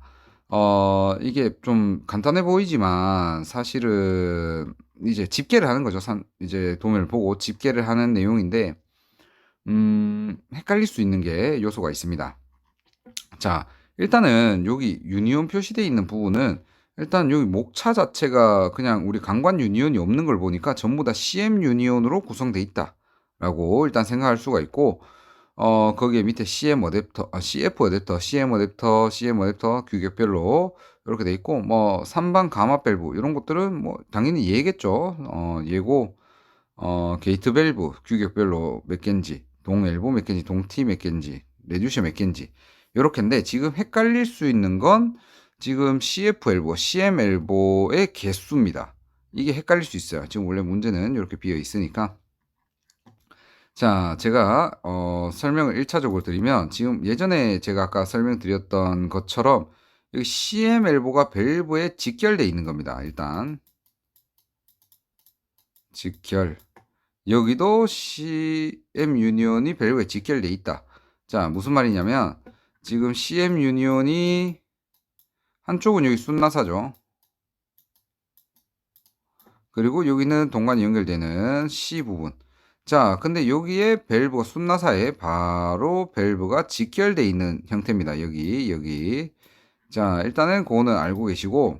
이게 좀 간단해 보이지만 사실은 이제 집계를 하는 거죠. 이제 도면을 보고 집계를 하는 내용인데 헷갈릴 수 있는 게 요소가 있습니다. 자, 일단은 여기 유니온 표시되어 있는 부분은 일단 여기 목차 자체가 그냥 우리 강관 유니온이 없는 걸 보니까 전부 다 CM 유니온으로 구성되어 있다 라고 일단 생각할 수가 있고, 거기에 밑에 CM 어댑터, CF 어댑터, CM 어댑터 규격별로 이렇게 돼 있고, 뭐 3방 가마 밸브 이런 것들은 뭐 당연히 예겠죠. 예고, 게이트 밸브 규격별로 몇 개인지, 동 엘보 몇 개인지, 동 T 몇 개인지, 레듀셔 몇 개인지 이렇게인데, 지금 헷갈릴 수 있는 건 지금 CF 엘보, CM 엘보의 개수입니다. 이게 헷갈릴 수 있어요. 지금 원래 문제는 이렇게 비어 있으니까. 자, 제가 설명을 1차적으로 드리면, 지금 예전에 제가 아까 설명드렸던 것처럼 여기 CM 엘보가 밸브에 직결되어 있는 겁니다. 일단 직결, 여기도 CM 유니온이 밸브에 직결되어 있다. 자, 무슨 말이냐면 지금 CM 유니온이 한쪽은 여기 순나사죠. 그리고 여기는 동관이 연결되는 C 부분. 자, 근데 여기에 밸브가 순나사에 바로 밸브가 직결되어 있는 형태입니다. 여기. 자, 일단은 그거는 알고 계시고,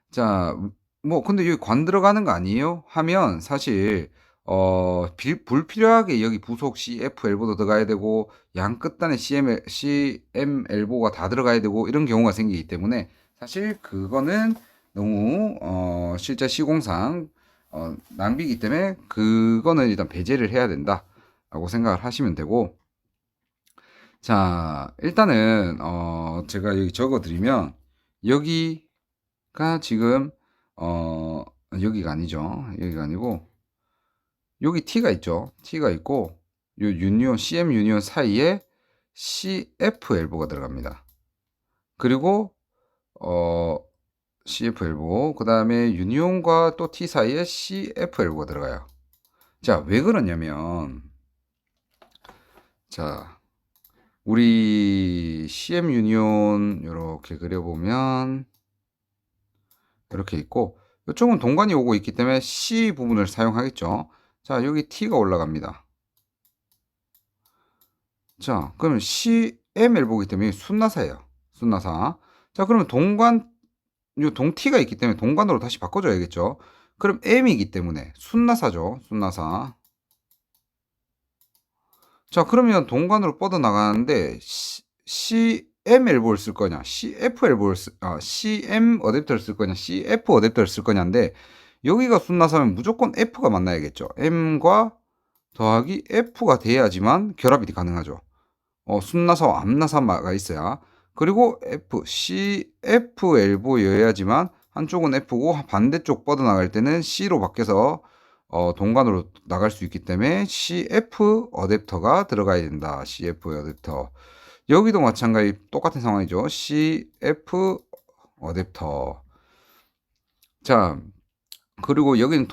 자, 뭐 근데 여기 관 들어가는 거 아니에요? 하면 사실 불필요하게 여기 부속 CF 엘보도 들어가야 되고 양 끝단에 CM 엘보가 다 들어가야 되고 이런 경우가 생기기 때문에 사실 그거는 너무 실제 시공상 낭비이기 때문에 그거는 일단 배제를 해야 된다 라고 생각을 하시면 되고, 자, 일단은 제가 여기 적어 드리면 여기가 지금 여기가 아니죠. 여기가 아니고 여기 T가 있죠. T가 있고 요 유니온, CM 유니온 사이에 CF 엘보가 들어갑니다. 그리고 CF 엘보, 그 다음에 유니온과 또 T 사이에 CF 엘보가 들어가요. 자, 왜 그러냐면, 자, 우리 CM 유니온 이렇게 그려보면 이렇게 있고, 이쪽은 동관이 오고 있기 때문에 C 부분을 사용하겠죠. 자, 여기 T가 올라갑니다. 자, 그러면 CM 엘보이기 때문에 순나사예요. 순나사. 자, 그러면 동 T가 있기 때문에 동관으로 다시 바꿔줘야겠죠. 그럼 M이기 때문에 순나사죠. 순나사. 자, 그러면 동관으로 뻗어나가는데 CM 엘보를 쓸 거냐, CM 어댑터를 쓸 거냐, CF 어댑터를 쓸 거냐인데, 여기가 순나사면 무조건 F가 만나야겠죠. M과 더하기 F가 돼야지만 결합이 가능하죠. 순나사와 암나사가 있어야. 그리고 CF 엘보여야지만 한쪽은 F고 반대쪽 뻗어나갈 때는 C로 바뀌어서 동관으로 나갈 수 있기 때문에 CF 어댑터가 들어가야 된다. CF 어댑터. 여기도 마찬가지 똑같은 상황이죠. CF 어댑터. 자, 그리고 여기는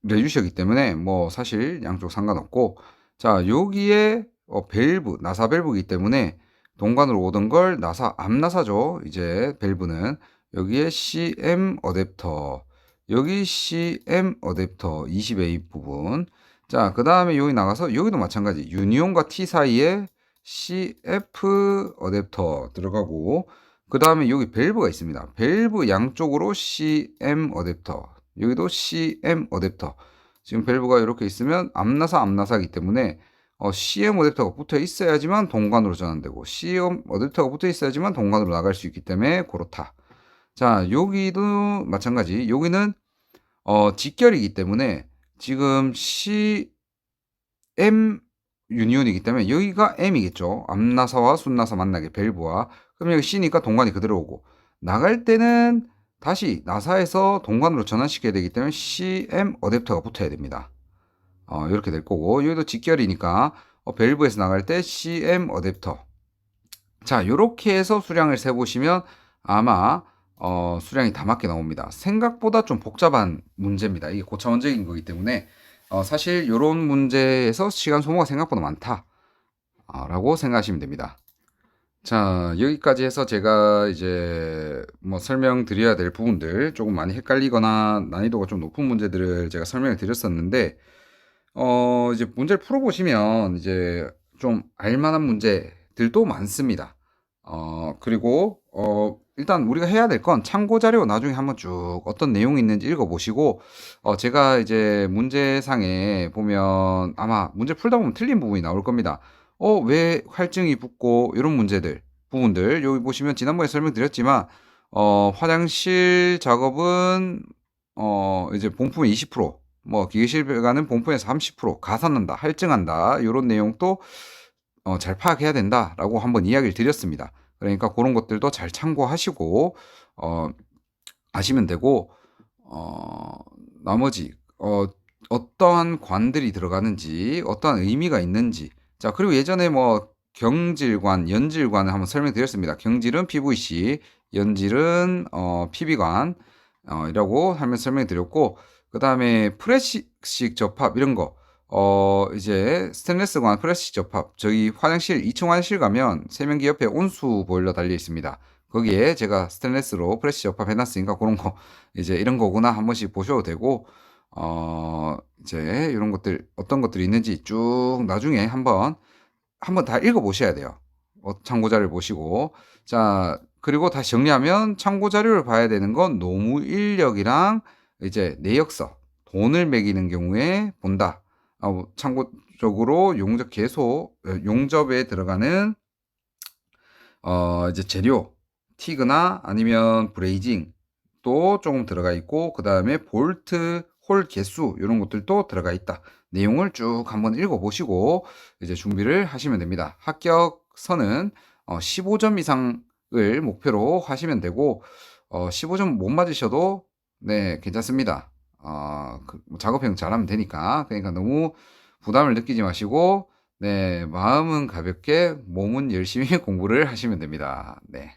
레주셔이기 때문에 뭐 사실 양쪽 상관없고, 자, 여기에 밸브, 나사 밸브이기 때문에 동관으로 오던 걸 앞나사죠. 이제 밸브는 여기에 CM 어댑터, 여기 CM 어댑터 20A 부분. 자, 그 다음에 여기 나가서 여기도 마찬가지 유니온과 T 사이에 CF 어댑터 들어가고, 그 다음에 여기 밸브가 있습니다. 밸브 양쪽으로 CM 어댑터, 여기도 CM 어댑터. 지금 밸브가 이렇게 있으면 앞나사이기 때문에 CM 어댑터가 붙어 있어야지만 동관으로 전환되고, CM 어댑터가 붙어 있어야지만 동관으로 나갈 수 있기 때문에 그렇다. 자, 여기도 마찬가지. 여기는 직결이기 때문에 지금 CM 유니온이기 때문에 여기가 M이겠죠. 앞나사와 순나사 만나게 밸브와. 그럼 여기 C니까 동관이 그대로 오고, 나갈 때는 다시 나사에서 동관으로 전환시켜야 되기 때문에 CM 어댑터가 붙어야 됩니다. 이렇게 될 거고, 여기도 직결이니까 밸브에서 나갈 때 CM 어댑터. 자, 이렇게 해서 수량을 세보시면 아마 수량이 다 맞게 나옵니다. 생각보다 좀 복잡한 문제입니다. 이게 고차원적인 거기 때문에 사실 이런 문제에서 시간 소모가 생각보다 많다 라고 생각하시면 됩니다. 자, 여기까지 해서 제가 이제 뭐 설명드려야 될 부분들, 조금 많이 헷갈리거나 난이도가 좀 높은 문제들을 제가 설명을 드렸었는데, 이제 문제를 풀어보시면 이제 좀 알만한 문제들도 많습니다. 그리고 일단 우리가 해야 될 건 참고 자료 나중에 한번 쭉 어떤 내용이 있는지 읽어보시고, 제가 이제 문제상에 보면 아마 문제 풀다 보면 틀린 부분이 나올 겁니다. 왜 활증이 붙고 이런 부분들 여기 보시면 지난번에 설명드렸지만 화장실 작업은 이제 본품의 20%, 뭐 기계실 배관은 본품에서 30% 가산한다, 할증한다, 이런 내용도 잘 파악해야 된다라고 한번 이야기를 드렸습니다. 그러니까 그런 것들도 잘 참고하시고 아시면 되고, 나머지 어떠한 관들이 들어가는지, 어떠한 의미가 있는지. 자, 그리고 예전에 뭐 경질관, 연질관을 한번 설명드렸습니다. 경질은 PVC, 연질은 PB관 이라고 하면 설명드렸고, 그 다음에 프레식 접합 이런 거, 이제 스테인리스관 프레식 접합, 저희 화장실 2층 화장실 가면 세면기 옆에 온수 보일러 달려 있습니다. 거기에 제가 스테인리스로 프레식 접합 해놨으니까 그런 거 이제 이런 거구나 한 번씩 보셔도 되고, 이제 이런 것들 어떤 것들이 있는지 쭉 나중에 한번 다 읽어보셔야 돼요. 참고 자료를 보시고. 자, 그리고 다시 정리하면 참고 자료를 봐야 되는 건 노무 인력이랑 이제 내역서, 돈을 매기는 경우에 본다. 참고적으로 용접 개소, 용접에 들어가는 이제 재료, 티그나 아니면 브레이징 또 조금 들어가 있고, 그 다음에 볼트 홀 개수 이런 것들도 들어가 있다. 내용을 쭉 한번 읽어보시고 이제 준비를 하시면 됩니다. 합격선은 15점 이상을 목표로 하시면 되고, 15점 못 맞으셔도 네, 괜찮습니다. 작업형 잘하면 되니까. 그러니까 너무 부담을 느끼지 마시고, 네, 마음은 가볍게 몸은 열심히 공부를 하시면 됩니다. 네.